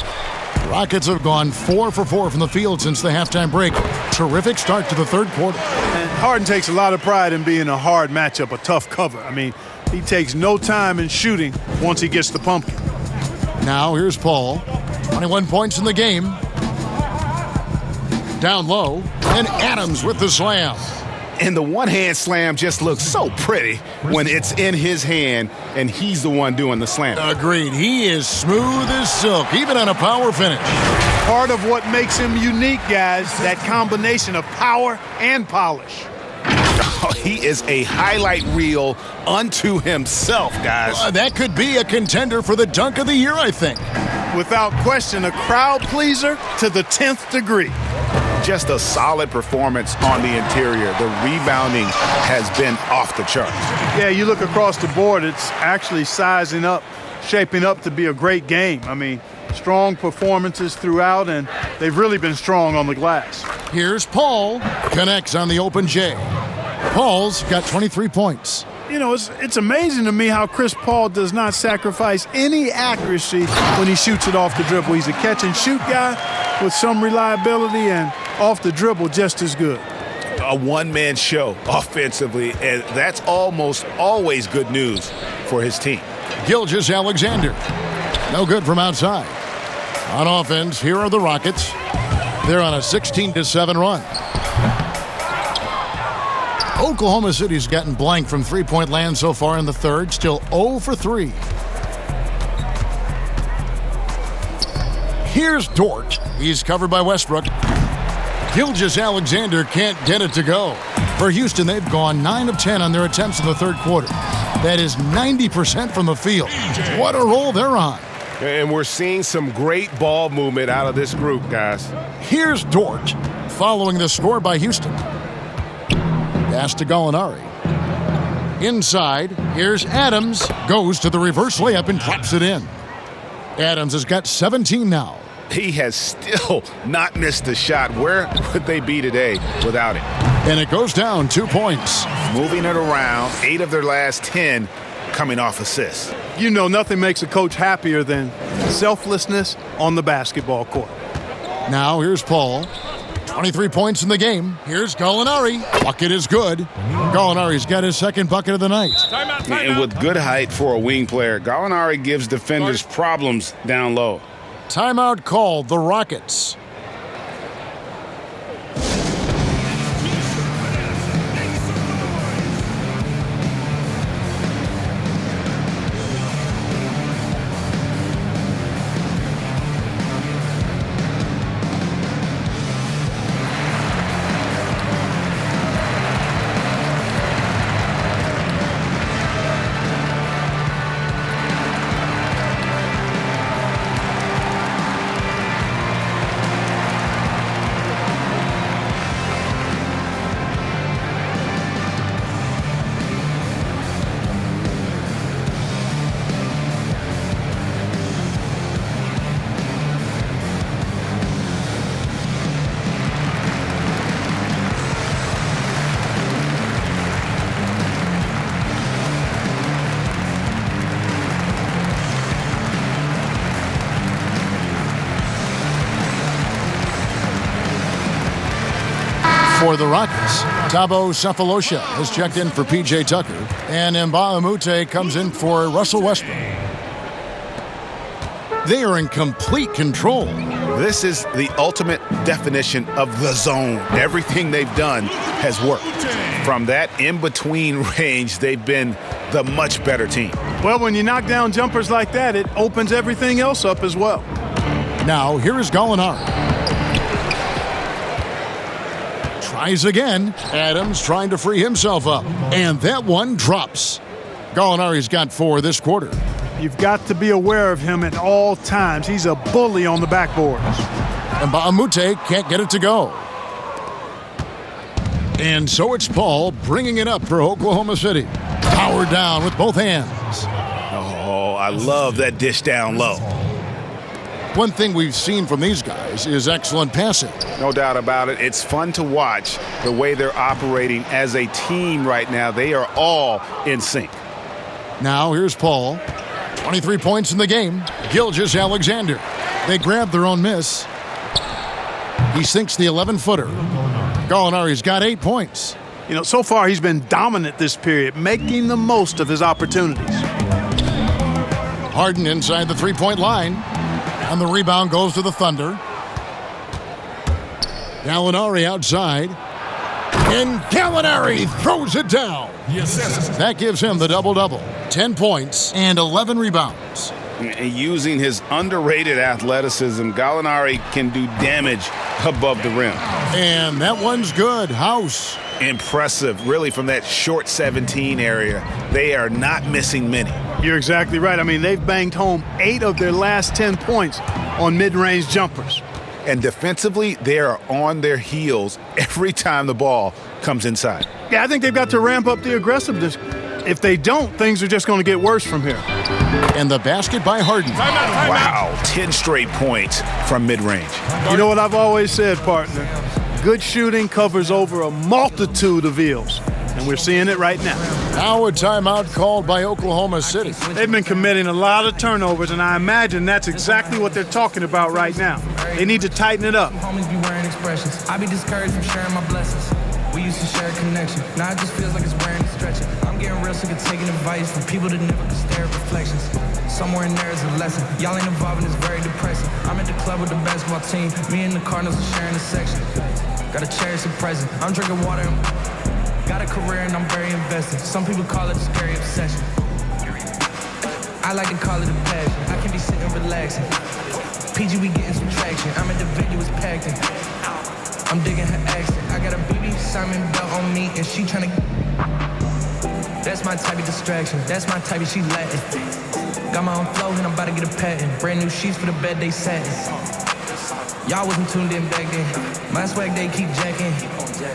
Rockets have gone 4 for 4 from the field since the halftime break. Terrific start to the third quarter. And Harden takes a lot of pride in being a hard matchup, a tough cover. I mean, he takes no time in shooting once he gets the pumpkin. Now here's Paul. 21 points in the game. Down low, and Adams with the slam. And the one-hand slam just looks so pretty when it's in his hand and he's the one doing the slam. Agreed. He is smooth as silk, even on a power finish. Part of what makes him unique, guys, that combination of power and polish. Oh, he is a highlight reel unto himself, guys. That could be a contender for the dunk of the year, I think. Without question, a crowd pleaser to the 10th degree. Just a solid performance on the interior. The rebounding has been off the charts. Yeah, you look across the board, it's actually sizing up, shaping up to be a great game. I mean, strong performances throughout, and they've really been strong on the glass. Here's Paul. Connects on the open J. Paul's got 23 points. It's amazing to me how Chris Paul does not sacrifice any accuracy when he shoots it off the dribble. He's a catch-and-shoot guy with some reliability, and off the dribble just as good. A one-man show offensively, and that's almost always good news for his team. Gilgeous-Alexander. No good from outside. On offense, here are the Rockets. They're on a 16-7 run. Oklahoma City's gotten blank from three-point land so far in the third, still 0 for 3. Here's Dort. He's covered by Westbrook. Gilgeous-Alexander can't get it to go. For Houston, they've gone 9 of 10 on their attempts in the third quarter. That is 90% from the field. What a roll they're on. And we're seeing some great ball movement out of this group, guys. Here's Dort, following the score by Houston. Pass to Gallinari. Inside, here's Adams. Goes to the reverse layup and drops it in. Adams has got 17 now. He has still not missed a shot. Where would they be today without it? And it goes down 2 points. Moving it around, 8 of their last 10 coming off assists. Nothing makes a coach happier than selflessness on the basketball court. Now here's Paul. 23 points in the game. Here's Gallinari. Bucket is good. Gallinari's got his second bucket of the night. Timeout. And with good height for a wing player, Gallinari gives defenders problems down low. Timeout called, the Rockets. For the Rockets, Thabo Cephalosha has checked in for P.J. Tucker, and Mbah-a-Moute comes in for Russell Westbrook. They are in complete control. This is the ultimate definition of the zone. Everything they've done has worked. From that in-between range, they've been the much better team. Well, when you knock down jumpers like that, it opens everything else up as well. Now, here is Gallinari. Tries again. Adams trying to free himself up. And that one drops. Gallinari's got 4 this quarter. You've got to be aware of him at all times. He's a bully on the backboards. And Mbah-a-Moute can't get it to go. And so it's Paul bringing it up for Oklahoma City. Powered down with both hands. Oh, I love that dish down low. One thing we've seen from these guys is excellent passing. No doubt about it. It's fun to watch the way they're operating as a team right now. They are all in sync. Now here's Paul. 23 points in the game. Gilgeous-Alexander. They grab their own miss. He sinks the 11-footer. Gallinari's got 8 points. You know, so far he's been dominant this period, making the most of his opportunities. Harden inside the three-point line. And the rebound goes to the Thunder. Gallinari outside. And Gallinari throws it down. That gives him the double-double. 10 points and 11 rebounds. Using his underrated athleticism, Gallinari can do damage above the rim. And that one's good. House. Impressive, really, from that short 17 area. They are not missing many. You're exactly right. I mean, they've banged home 8 of their last 10 points on mid-range jumpers. And defensively, they are on their heels every time the ball comes inside. Yeah, I think they've got to ramp up the aggressiveness. If they don't, things are just going to get worse from here. And the basket by Harden. Wow, 10 straight points from mid-range. You know what I've always said, partner? Good shooting covers over a multitude of ills, and we're seeing it right now. Now a timeout called by Oklahoma City. They've been committing a lot of turnovers, and I imagine that's exactly what they're talking about right now. They need to tighten it up. Homies be wearing expressions. I be discouraged from sharing my blessings. We used to share a connection. Now it just feels like it's wearing and stretching. I'm getting real sick of taking advice from people that never could stare at reflections. Somewhere in there is a lesson. Y'all ain't involved and it's very depressing. I'm at the club with the basketball team. Me and the Cardinals are sharing a section. Gotta cherish the present. I'm drinking water and got a career and I'm very invested. Some people call it a scary obsession. I like to call it a passion. I can be sitting relaxing. PG, we getting some traction. I'm at the venue, it's packed in. I'm digging her accent. I got a BB Simon belt on me and she tryna. That's my type of distraction. That's my type of she Latin. Got my own flow and I'm about to get a patent. Brand new sheets for the bed they satin. Y'all wasn't tuned in back then. My swag they keep jacking.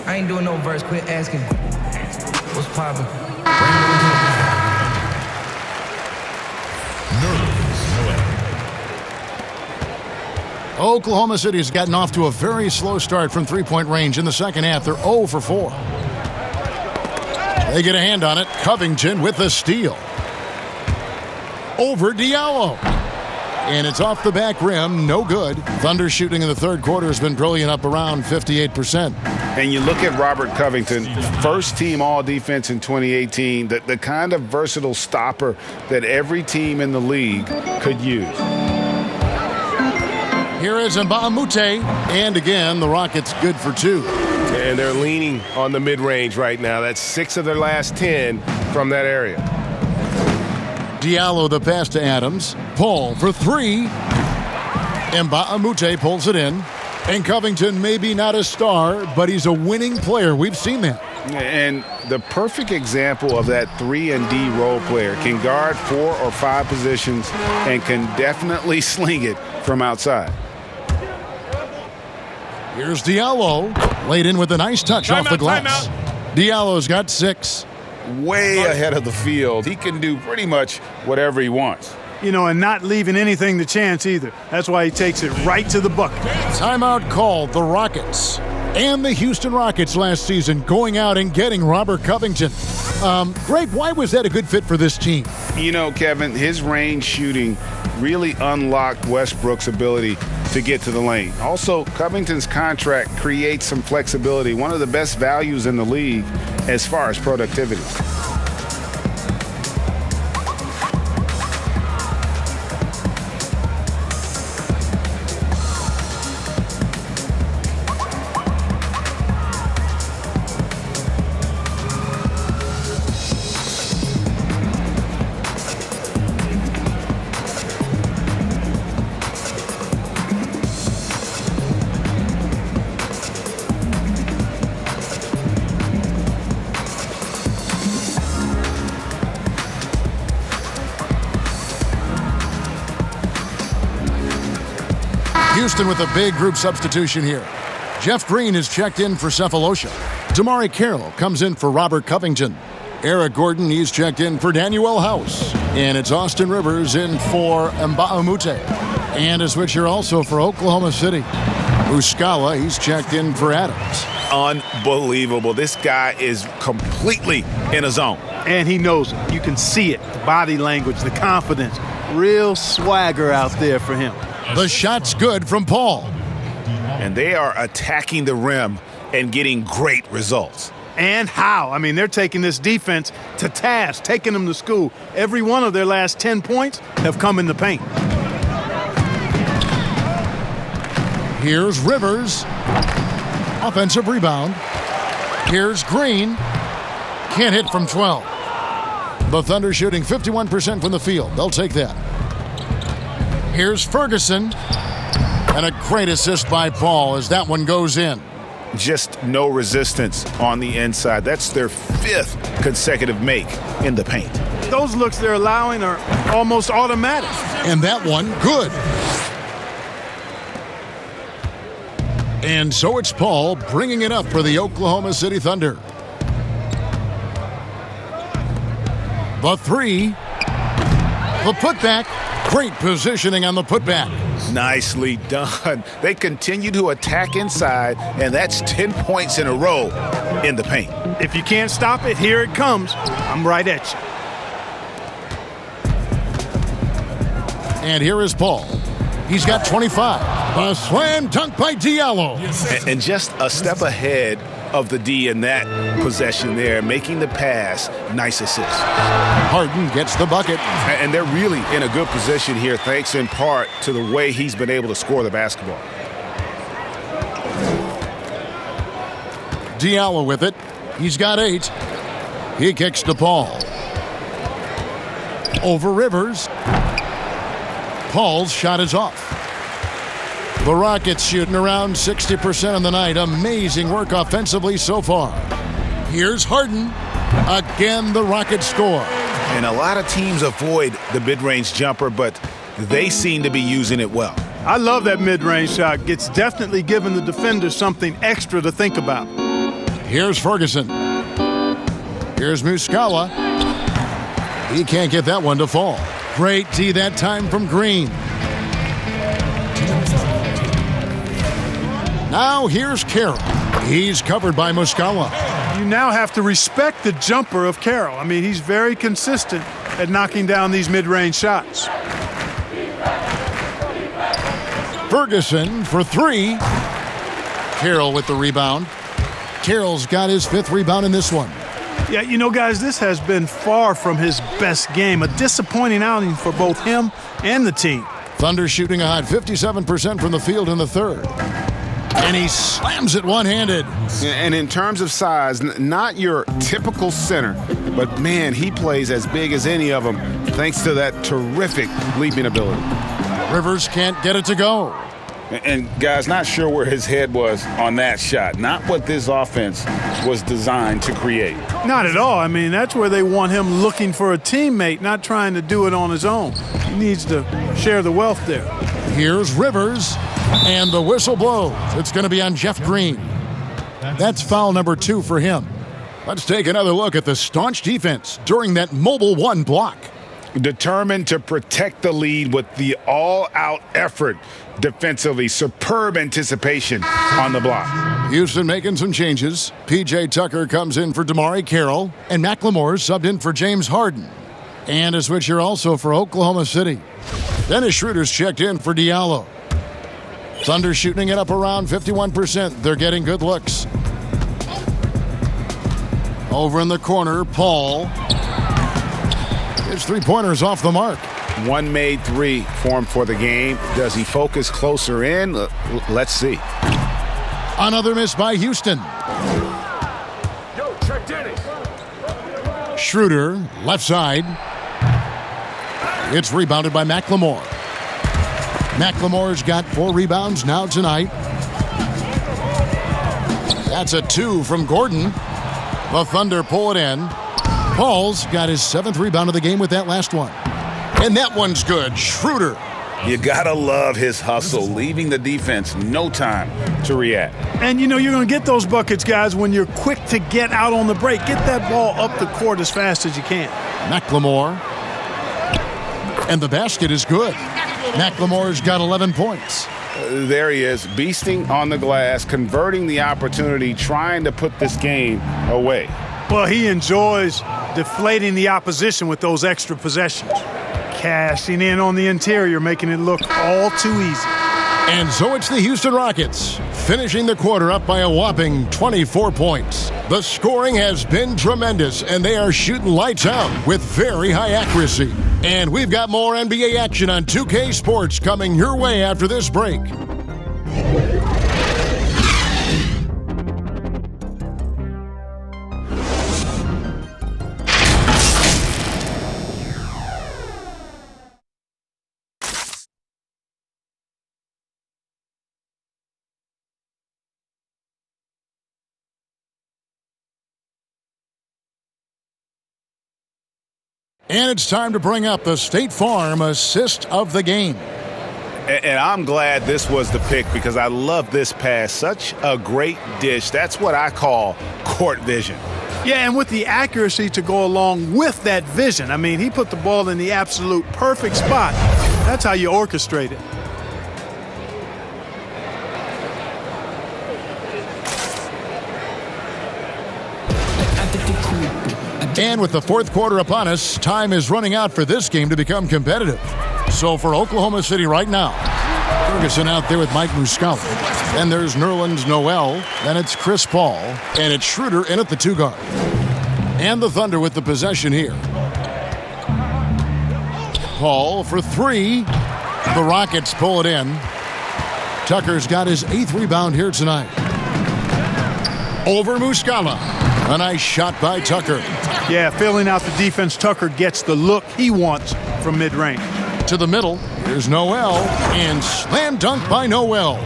I ain't doing no verse, quit asking. What's poppin'? Oklahoma City's gotten off to a very slow start from three-point range in the second half. They're 0 for 4. They get a hand on it. Covington with the steal. Over Diallo. And it's off the back rim. No good. Thunder shooting in the third quarter has been brilliant, up around 58%. And you look at Robert Covington, first team all-defense in 2018, the kind of versatile stopper that every team in the league could use. Here is Mbah-a-Moute, and again, the Rockets good for 2. And they're leaning on the mid-range right now. That's 6 of their last 10 from that area. Diallo the pass to Adams. Paul for 3. Mbah-a-Moute pulls it in. And Covington maybe not a star, but he's a winning player. We've seen that. And the perfect example of that 3-and-D role player can guard 4 or 5 positions and can definitely sling it from outside. Here's Diallo, laid in with a nice touch off the glass. Diallo's got 6. Way ahead of the field. He can do pretty much whatever he wants. You know, and not leaving anything to chance either. That's why he takes it right to the bucket. Timeout called. The Rockets and the Houston Rockets last season going out and getting Robert Covington. Greg, why was that a good fit for this team? You know, Kevin, his range shooting really unlocked Westbrook's ability to get to the lane. Also, Covington's contract creates some flexibility, one of the best values in the league as far as productivity. Houston with a big group substitution here. Jeff Green is checked in for Cephalosha. Damari Carroll comes in for Robert Covington. Eric Gordon, he's checked in for Daniel House. And it's Austin Rivers in for Mbaumute. And a switcher also for Oklahoma City. Muscala, he's checked in for Adams. Unbelievable. This guy is completely in a zone. And he knows it. You can see it. The body language, the confidence. Real swagger out there for him. The shot's good from Paul. And they are attacking the rim and getting great results. And how? I mean, they're taking this defense to task, taking them to school. Every one of their last 10 points have come in the paint. Here's Rivers. Offensive rebound. Here's Green. Can't hit from 12. The Thunder shooting 51% from the field. They'll take that. Here's Ferguson. And a great assist by Paul as that one goes in. Just no resistance on the inside. That's their 5th consecutive make in the paint. Those looks they're allowing are almost automatic. And that one, good. And so it's Paul bringing it up for the Oklahoma City Thunder. The three. The putback. Great positioning on the putback. Nicely done. They continue to attack inside, and that's 10 points in a row in the paint. If you can't stop it, here it comes. I'm right at you. And here is Paul. He's got 25. A slam dunk by Diallo. And just a step ahead of the D in that possession there, making the pass. Nice assist. Harden gets the bucket. And they're really in a good position here, thanks in part to the way he's been able to score the basketball. Diallo with it. He's got 8. He kicks to Paul. Over Rivers. Paul's shot is off. The Rockets shooting around 60% on the night. Amazing work offensively so far. Here's Harden. Again, the Rockets score. And a lot of teams avoid the mid-range jumper, but they seem to be using it well. I love that mid-range shot. It's definitely giving the defender something extra to think about. Here's Ferguson. Here's Muscala. He can't get that one to fall. Great D that time from Green. Now here's Carroll. He's covered by Muscala. You now have to respect the jumper of Carroll. I mean, he's very consistent at knocking down these mid-range shots. Ferguson for 3. Carroll with the rebound. Carroll's got his 5th rebound in this one. Yeah, you know, guys, this has been far from his best game. A disappointing outing for both him and the team. Thunder shooting a hot 57% from the field in the 3rd. And he slams it one-handed. And in terms of size, not your typical center, but man, he plays as big as any of them thanks to that terrific leaping ability. Rivers can't get it to go. And guys, not sure where his head was on that shot. Not what this offense was designed to create. Not at all. I mean, that's where they want him looking for a teammate, not trying to do it on his own. He needs to share the wealth there. Here's Rivers, and the whistle blows. It's going to be on Jeff Green. That's foul number 2 for him. Let's take another look at the staunch defense during that mobile 1 block. Determined to protect the lead with the all-out effort defensively. Superb anticipation on the block. Houston making some changes. P.J. Tucker comes in for Damari Carroll, and McLemore subbed in for James Harden. And a switcher also for Oklahoma City. Dennis Schroeder's checked in for Diallo. Thunder shooting it up around 51%. They're getting good looks. Over in the corner, Paul. His three-pointers off the mark. One made three for him for the game. Does he focus closer in? Let's see. Another miss by Houston. Yo, check Dennis. Schroeder, left side. It's rebounded by McLemore. McLemore's got 4 rebounds now tonight. That's a 2 from Gordon. The Thunder pull it in. Paul's got his 7th rebound of the game with that last one. And that one's good. Schroeder. You gotta love his hustle, leaving the defense no time to react. And you know you're going to get those buckets, guys, when you're quick to get out on the break. Get that ball up the court as fast as you can. McLemore. And the basket is good. McLemore's got 11 points. There he is, beasting on the glass, converting the opportunity, trying to put this game away. Well, he enjoys deflating the opposition with those extra possessions. Cashing in on the interior, making it look all too easy. And so it's the Houston Rockets, finishing the quarter up by a whopping 24 points. The scoring has been tremendous, and they are shooting lights out with very high accuracy. And we've got more NBA action on 2K Sports coming your way after this break. And it's time to bring up the State Farm assist of the game. And I'm glad this was the pick because I love this pass. Such a great dish. That's what I call court vision. Yeah, and with the accuracy to go along with that vision. I mean, he put the ball in the absolute perfect spot. That's how you orchestrate it. And with the fourth quarter upon us, time is running out for this game to become competitive. So for Oklahoma City right now, Ferguson out there with Mike Muscala. Then there's Nerlens Noel. Then it's Chris Paul. And it's Schroeder in at the 2 guard. And the Thunder with the possession here. Paul for 3. The Rockets pull it in. Tucker's got his 8th rebound here tonight. Over Muscala. A nice shot by Tucker. Yeah, filling out the defense, Tucker gets the look he wants from mid-range. To the middle, here's Noel, and slam dunk by Noel.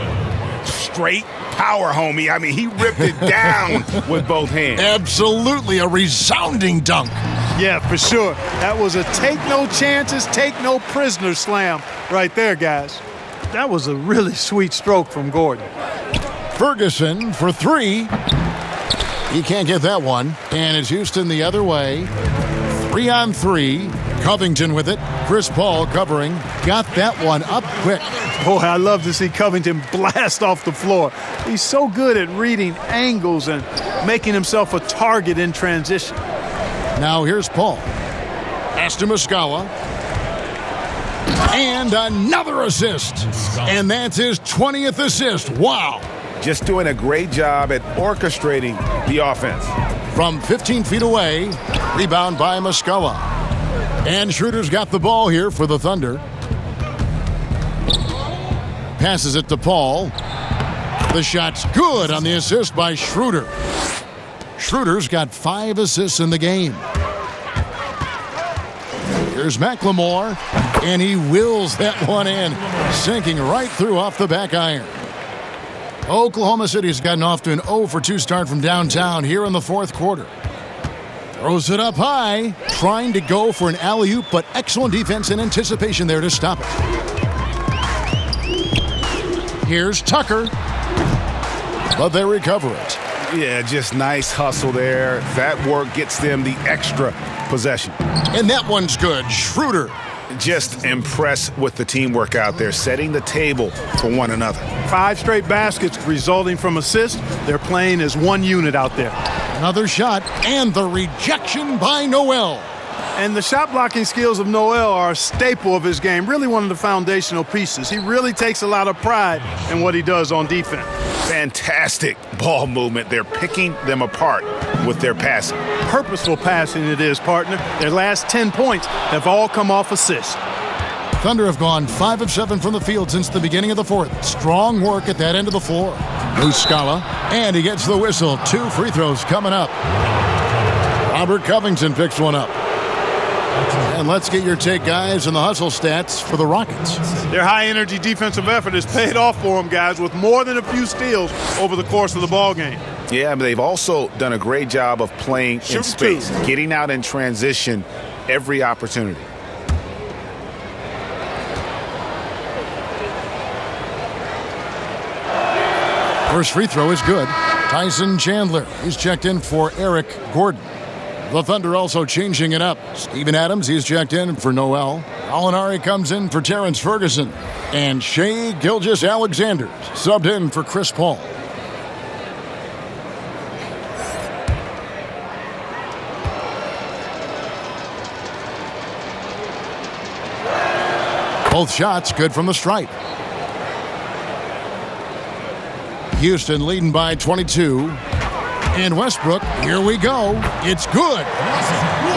Straight power, homie. I mean, he ripped it down with both hands. Absolutely a resounding dunk. Yeah, for sure. That was a take no chances, take no prisoners slam right there, guys. That was a really sweet stroke from Gordon. Ferguson for 3. He can't get that one. And it's Houston the other way. 3-on-3. Covington with it. Chris Paul covering. Got that one up quick. Boy, I love to see Covington blast off the floor. He's so good at reading angles and making himself a target in transition. Now here's Paul. Pass to Muscala. And another assist. And that's his 20th assist. Wow. Just doing a great job at orchestrating the offense. From 15 feet away, rebound by Muscala. And Schroeder's got the ball here for the Thunder. Passes it to Paul. The shot's good on the assist by Schroeder. Schroeder's got 5 assists in the game. Here's McLemore, and he wills that one in, sinking right through off the back iron. Oklahoma City's gotten off to an 0-for-2 start from downtown here in the fourth quarter. Throws it up high, trying to go for an alley-oop, but excellent defense and anticipation there to stop it. Here's Tucker, but they recover it. Yeah, just nice hustle there. That work gets them the extra possession. And that one's good. Schroeder. Just impressed with the teamwork out there, setting the table for one another. 5 straight baskets resulting from assists. They're playing as one unit out there. Another shot, and the rejection by Noel. And the shot blocking skills of Noel are a staple of his game, really one of the foundational pieces. He really takes a lot of pride in what he does on defense. Fantastic ball movement. They're picking them apart with their passing. Purposeful passing it is, partner. Their last 10 points have all come off assists. Thunder have gone 5 of 7 from the field since the beginning of the fourth. Strong work at that end of the floor. Muscala, and he gets the whistle. 2 free throws coming up. Robert Covington picks one up. And let's get your take, guys, on the hustle stats for the Rockets. Their high-energy defensive effort has paid off for them, guys, with more than a few steals over the course of the ballgame. Yeah, but they've also done a great job of playing in space, getting out in transition every opportunity. First free throw is good. Tyson Chandler is checked in for Eric Gordon. The Thunder also changing it up. Steven Adams, he's checked in for Noel. Alinari comes in for Terrence Ferguson. And Shai Gilgeous-Alexander subbed in for Chris Paul. Both shots good from the stripe. Houston leading by 22. And Westbrook, here we go. It's good.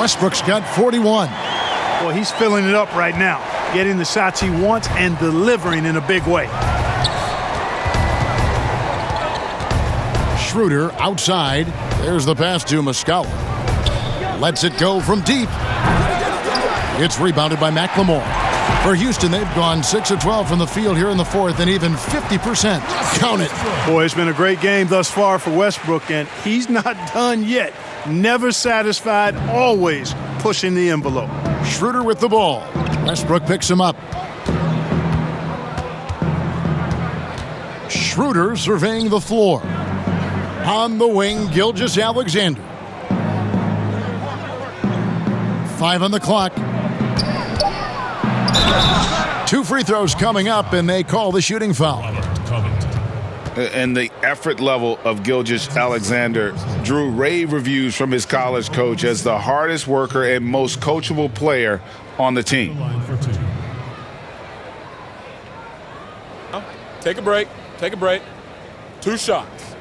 Westbrook's got 41. Well, he's filling it up right now, getting the shots he wants and delivering in a big way. Schroeder outside. There's the pass to Muscala. Lets it go from deep. It's rebounded by McLemore. For Houston, they've gone 6 of 12 from the field here in the fourth and even 50%. Count it. Boy, it's been a great game thus far for Westbrook, and he's not done yet. Never satisfied, always pushing the envelope. Schroeder with the ball. Westbrook picks him up. Schroeder surveying the floor. On the wing, Gilgeous-Alexander. 5 on the clock. 2 free throws coming up, and they call the shooting foul. And the effort level of Gilgeous-Alexander drew rave reviews from his college coach as the hardest worker and most coachable player on the team. Take a break. Take a break. 2 shots.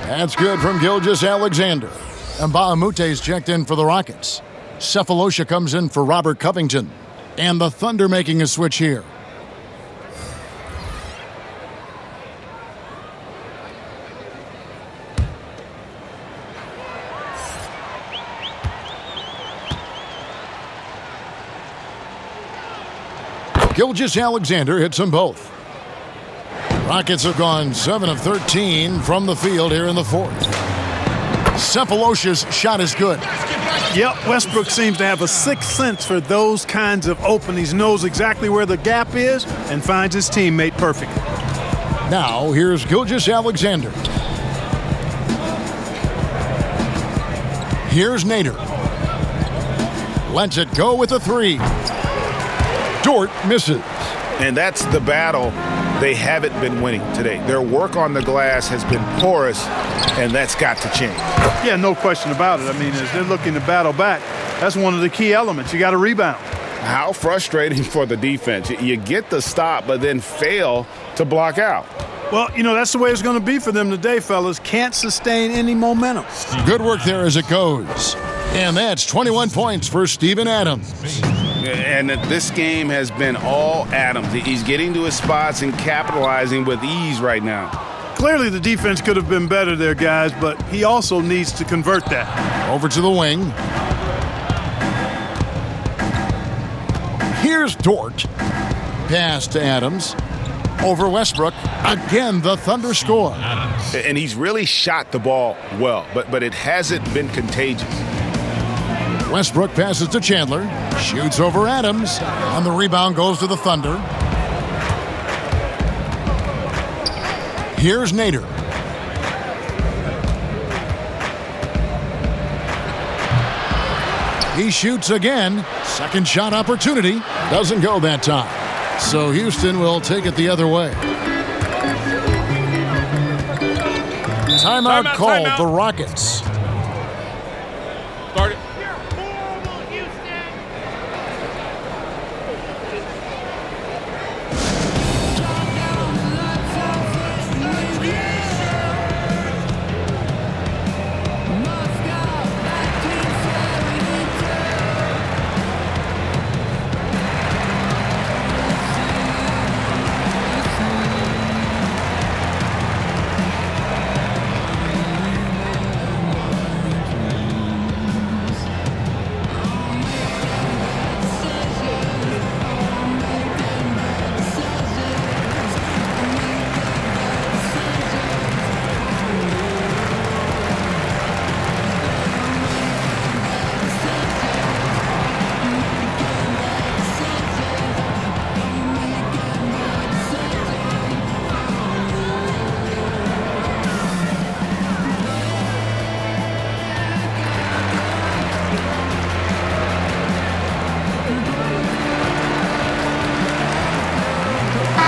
That's good from Gilgeous-Alexander. And Bahamute's checked in for the Rockets. Cephalosha comes in for Robert Covington. And the Thunder making a switch here. Gilgeous-Alexander hits them both. Rockets have gone 7 of 13 from the field here in the fourth. Cephalosha's shot is good. Yep, Westbrook seems to have a sixth sense for those kinds of openings. Knows exactly where the gap is and finds his teammate perfectly. Now, here's Gilgeous-Alexander. Here's Nader. Lets it go with a 3. Dort misses. And that's the battle they haven't been winning today. Their work on the glass has been porous, and that's got to change. Yeah, no question about it. I mean, as they're looking to battle back, that's one of the key elements. You got to rebound. How frustrating for the defense. You get the stop, but then fail to block out. Well, you know, that's the way it's going to be for them today, fellas. Can't sustain any momentum. Good work there as it goes. And that's 21 points for Steven Adams. And this game has been all Adams. He's getting to his spots and capitalizing with ease right now. Clearly the defense could have been better there, guys, but he also needs to convert that. Over to the wing. Here's Dort. Pass to Adams. Over Westbrook. Again, the Thunder score. And he's really shot the ball well, but it hasn't been contagious. Westbrook passes to Chandler. Shoots over Adams. And the rebound goes to the Thunder. Here's Nader. He shoots again. Second shot opportunity. Doesn't go that time. So Houston will take it the other way. Timeout called the Rockets. Start it.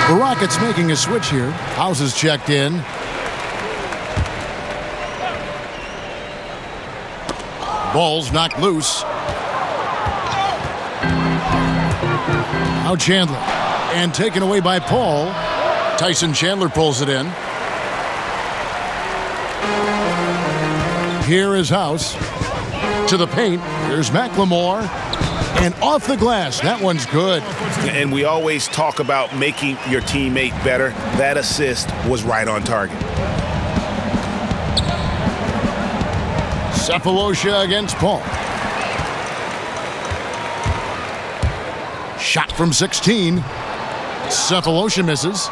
The Rockets making a switch here. House is checked in. Ball's knocked loose. Now Chandler. And taken away by Paul. Tyson Chandler pulls it in. Here is House. To the paint. Here's McLemore. And off the glass. That one's good. And we always talk about making your teammate better. That assist was right on target. Cephalosha against Paul. Shot from 16. Cephalosha misses.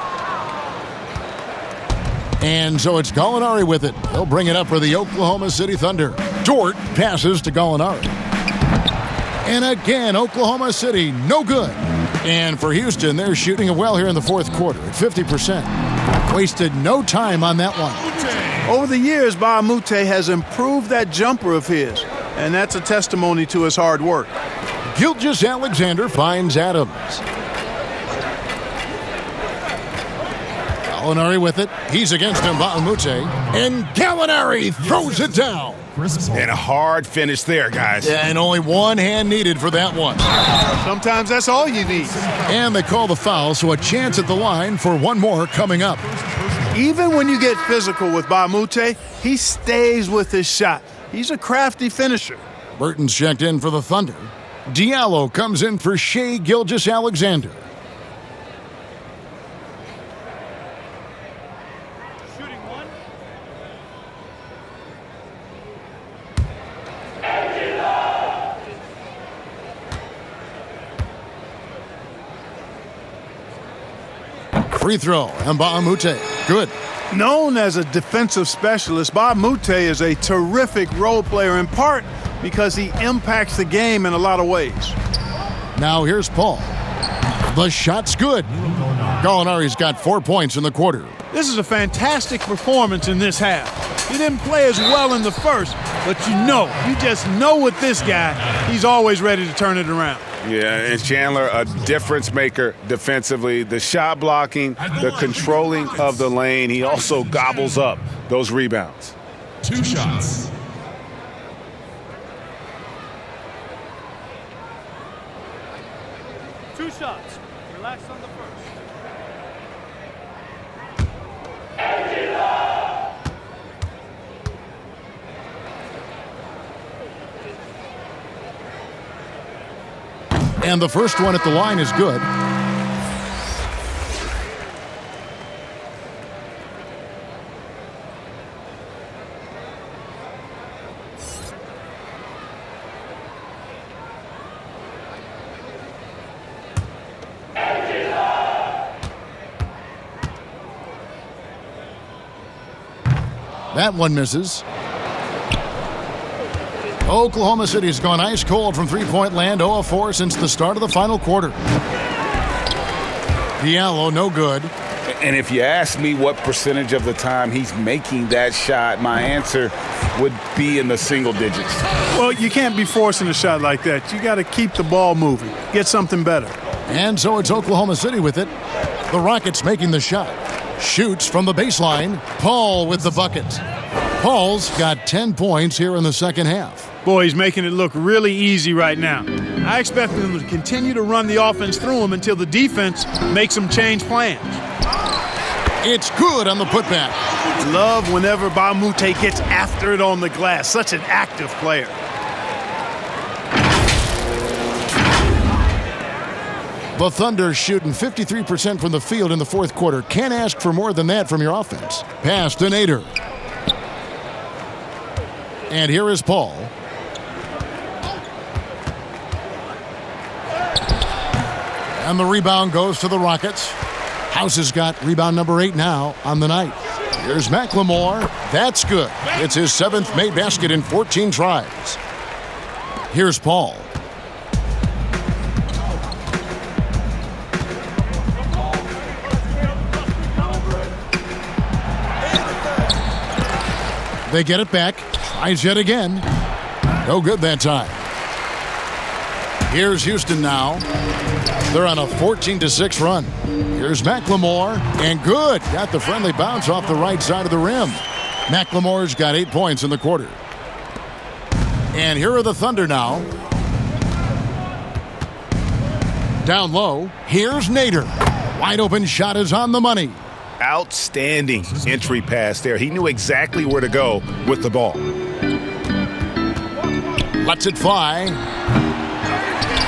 And so it's Gallinari with it. He'll bring it up for the Oklahoma City Thunder. Dort passes to Gallinari. And again, Oklahoma City, no good. And for Houston, they're shooting it well here in the fourth quarter at 50%. Wasted no time on that one. Over the years, Ba Mute has improved that jumper of his, and that's a testimony to his hard work. Gilgeous-Alexander finds Adams. Gallinari with it. He's against Ba Mute. And Gallinari throws it down. And a hard finish there, guys. Yeah, and only one hand needed for that one. Sometimes that's all you need. And they call the foul, so a chance at the line for one more coming up. Even when you get physical with Ba Mute, he stays with his shot. He's a crafty finisher. Burton's checked in for the Thunder. Diallo comes in for Shai Gilgeous-Alexander. Free throw, and Ba Mute. Good. Known as a defensive specialist, Ba Mute is a terrific role player, in part because he impacts the game in a lot of ways. Now here's Paul. The shot's good. Gallinari's got 4 points in the quarter. This is a fantastic performance in this half. He didn't play as well in the first, but you just know with this guy, he's always ready to turn it around. Yeah, and Chandler, a difference maker defensively. The shot blocking, the controlling of the lane. He also gobbles up those rebounds. 2 shots. Relax on the first. And the first one at the line is good. That one misses. Oklahoma City's gone ice cold from three-point land, 0 of 4 since the start of the final quarter. Diallo, no good. And if you ask me what percentage of the time he's making that shot, my answer would be in the single digits. Well, you can't be forcing a shot like that. You got to keep the ball moving, get something better. And so it's Oklahoma City with it. The Rockets making the shot. Shoots from the baseline. Paul with the bucket. Paul's got 10 points here in the second half. Boy, he's making it look really easy right now. I expect them to continue to run the offense through him until the defense makes them change plans. It's good on the putback. Love whenever Ba Mute gets after it on the glass. Such an active player. The Thunder shooting 53% from the field in the fourth quarter. Can't ask for more than that from your offense. Pass to Nader. And here is Paul. And the rebound goes to the Rockets. House has got rebound number 8 now on the night. Here's McLemore. That's good. It's his 7th made basket in 14 tries. Here's Paul. They get it back. Tries yet again. No good that time. Here's Houston now. They're on a 14-6 run. Here's McLemore, and good. Got the friendly bounce off the right side of the rim. McLemore's got 8 points in the quarter. And here are the Thunder now. Down low, here's Nader. Wide open shot is on the money. Outstanding entry pass there. He knew exactly where to go with the ball. Lets it fly.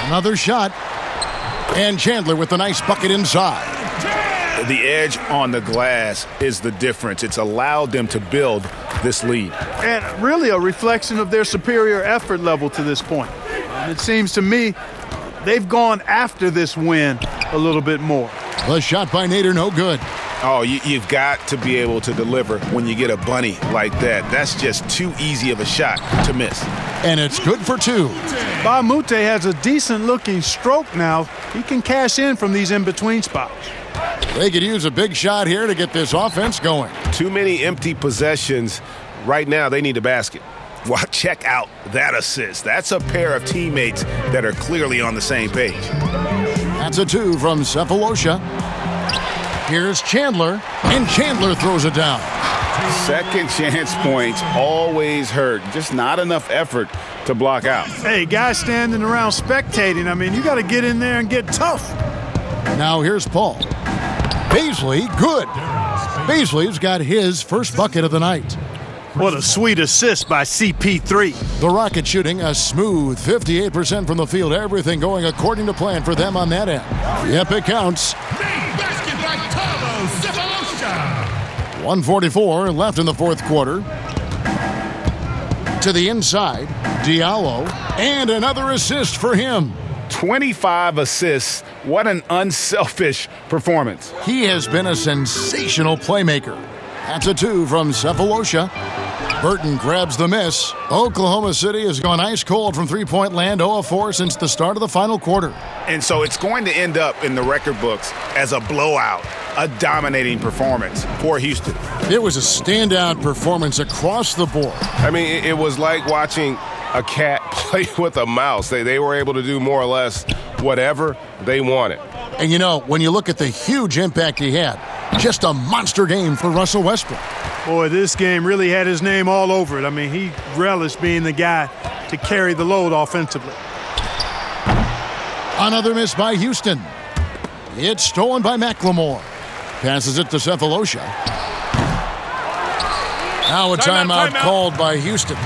Another shot. And Chandler with a nice bucket inside. The edge on the glass is the difference. It's allowed them to build this lead. And really a reflection of their superior effort level to this point. And it seems to me they've gone after this win a little bit more. The shot by Nader, no good. Oh, you've got to be able to deliver when you get a bunny like that. That's just too easy of a shot to miss. And it's good for 2. Ba Mute has a decent-looking stroke now. He can cash in from these in-between spots. They could use a big shot here to get this offense going. Too many empty possessions. Right now, they need a basket. Well, check out that assist. That's a pair of teammates that are clearly on the same page. That's a 2 from Cephalosha. Here's Chandler, and Chandler throws it down. Second chance points always hurt. Just not enough effort to block out. Hey, guys standing around spectating, I mean, you got to get in there and get tough. Now here's Paul. Baisley, good. Baisley's got his first bucket of the night. What a sweet assist by CP3. The Rockets shooting a smooth 58% from the field. Everything going according to plan for them on that end. Yep, it counts. 1:44 left in the fourth quarter. To the inside, Diallo, and another assist for him. 25 assists. What an unselfish performance. He has been a sensational playmaker. That's a 2 from Cephalosha. Burton grabs the miss. Oklahoma City has gone ice cold from three-point land, 0 of 4 since the start of the final quarter. And so it's going to end up in the record books as a blowout, a dominating performance for Houston. It was a standout performance across the board. I mean, it was like watching a cat play with a mouse. They were able to do more or less whatever they wanted. And you know, when you look at the huge impact he had, just a monster game for Russell Westbrook. Boy, this game really had his name all over it. I mean, he relished being the guy to carry the load offensively. Another miss by Houston. It's stolen by McLemore. Passes it to Cephalosha. Now a timeout called by Houston.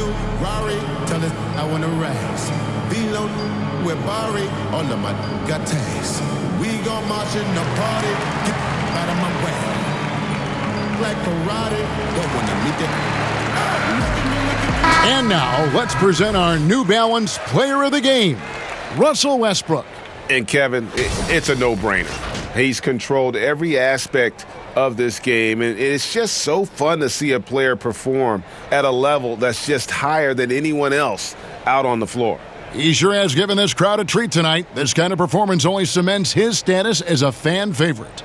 new Rari, tell us I wanna rise. Velo with Bari, all of my got tags. We gon' march in the party, get out of my way. Like karate, don't wanna meet that. And now, let's present our New Balance Player of the Game, Russell Westbrook. And Kevin, it's a no-brainer. He's controlled every aspect of this game, and it's just so fun to see a player perform at a level that's just higher than anyone else out on the floor. He sure has given this crowd a treat tonight. This kind of performance only cements his status as a fan favorite.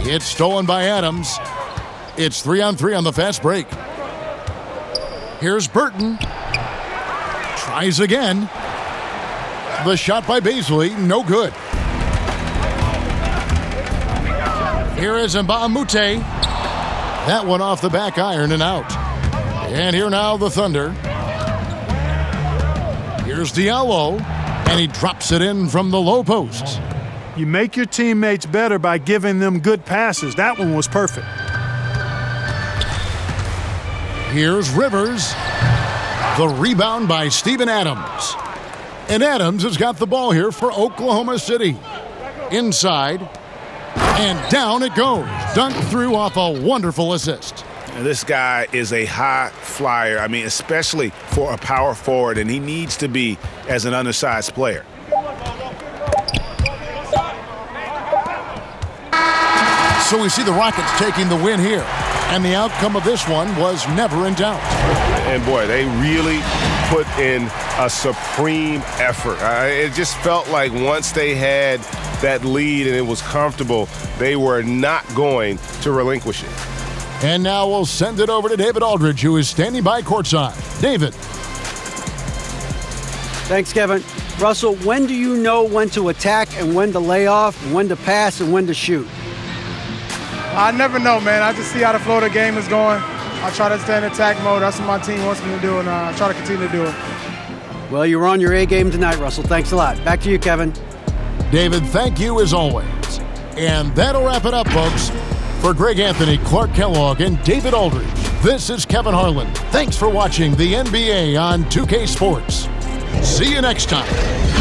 It's stolen by Adams. It's 3-on-3 on the fast break. Here's Burton. Tries again. The shot by Baisley, no good. Here is Mbamute. That one off the back iron and out. And here now the Thunder. Here's Diallo, and he drops it in from the low post. You make your teammates better by giving them good passes. That one was perfect. Here's Rivers. The rebound by Steven Adams. And Adams has got the ball here for Oklahoma City. Inside. And down it goes. Dunked through off a wonderful assist. And this guy is a high flyer. I mean, especially for a power forward, and he needs to be as an undersized player. So we see the Rockets taking the win here. And the outcome of this one was never in doubt. And boy, they really put in a supreme effort. It just felt like once they had that lead and it was comfortable, they were not going to relinquish it. And now we'll send it over to David Aldridge, who is standing by courtside. David. Thanks, Kevin. Russell, when do you know when to attack and when to lay off, and when to pass and when to shoot? I never know, man. I just see how the flow of the game is going. I try to stay in attack mode. That's what my team wants me to do, and I try to continue to do it. Well, you were on your A game tonight, Russell. Thanks a lot. Back to you, Kevin. David, thank you as always. And that'll wrap it up, folks. For Greg Anthony, Clark Kellogg, and David Aldridge, this is Kevin Harlan. Thanks for watching the NBA on 2K Sports. See you next time.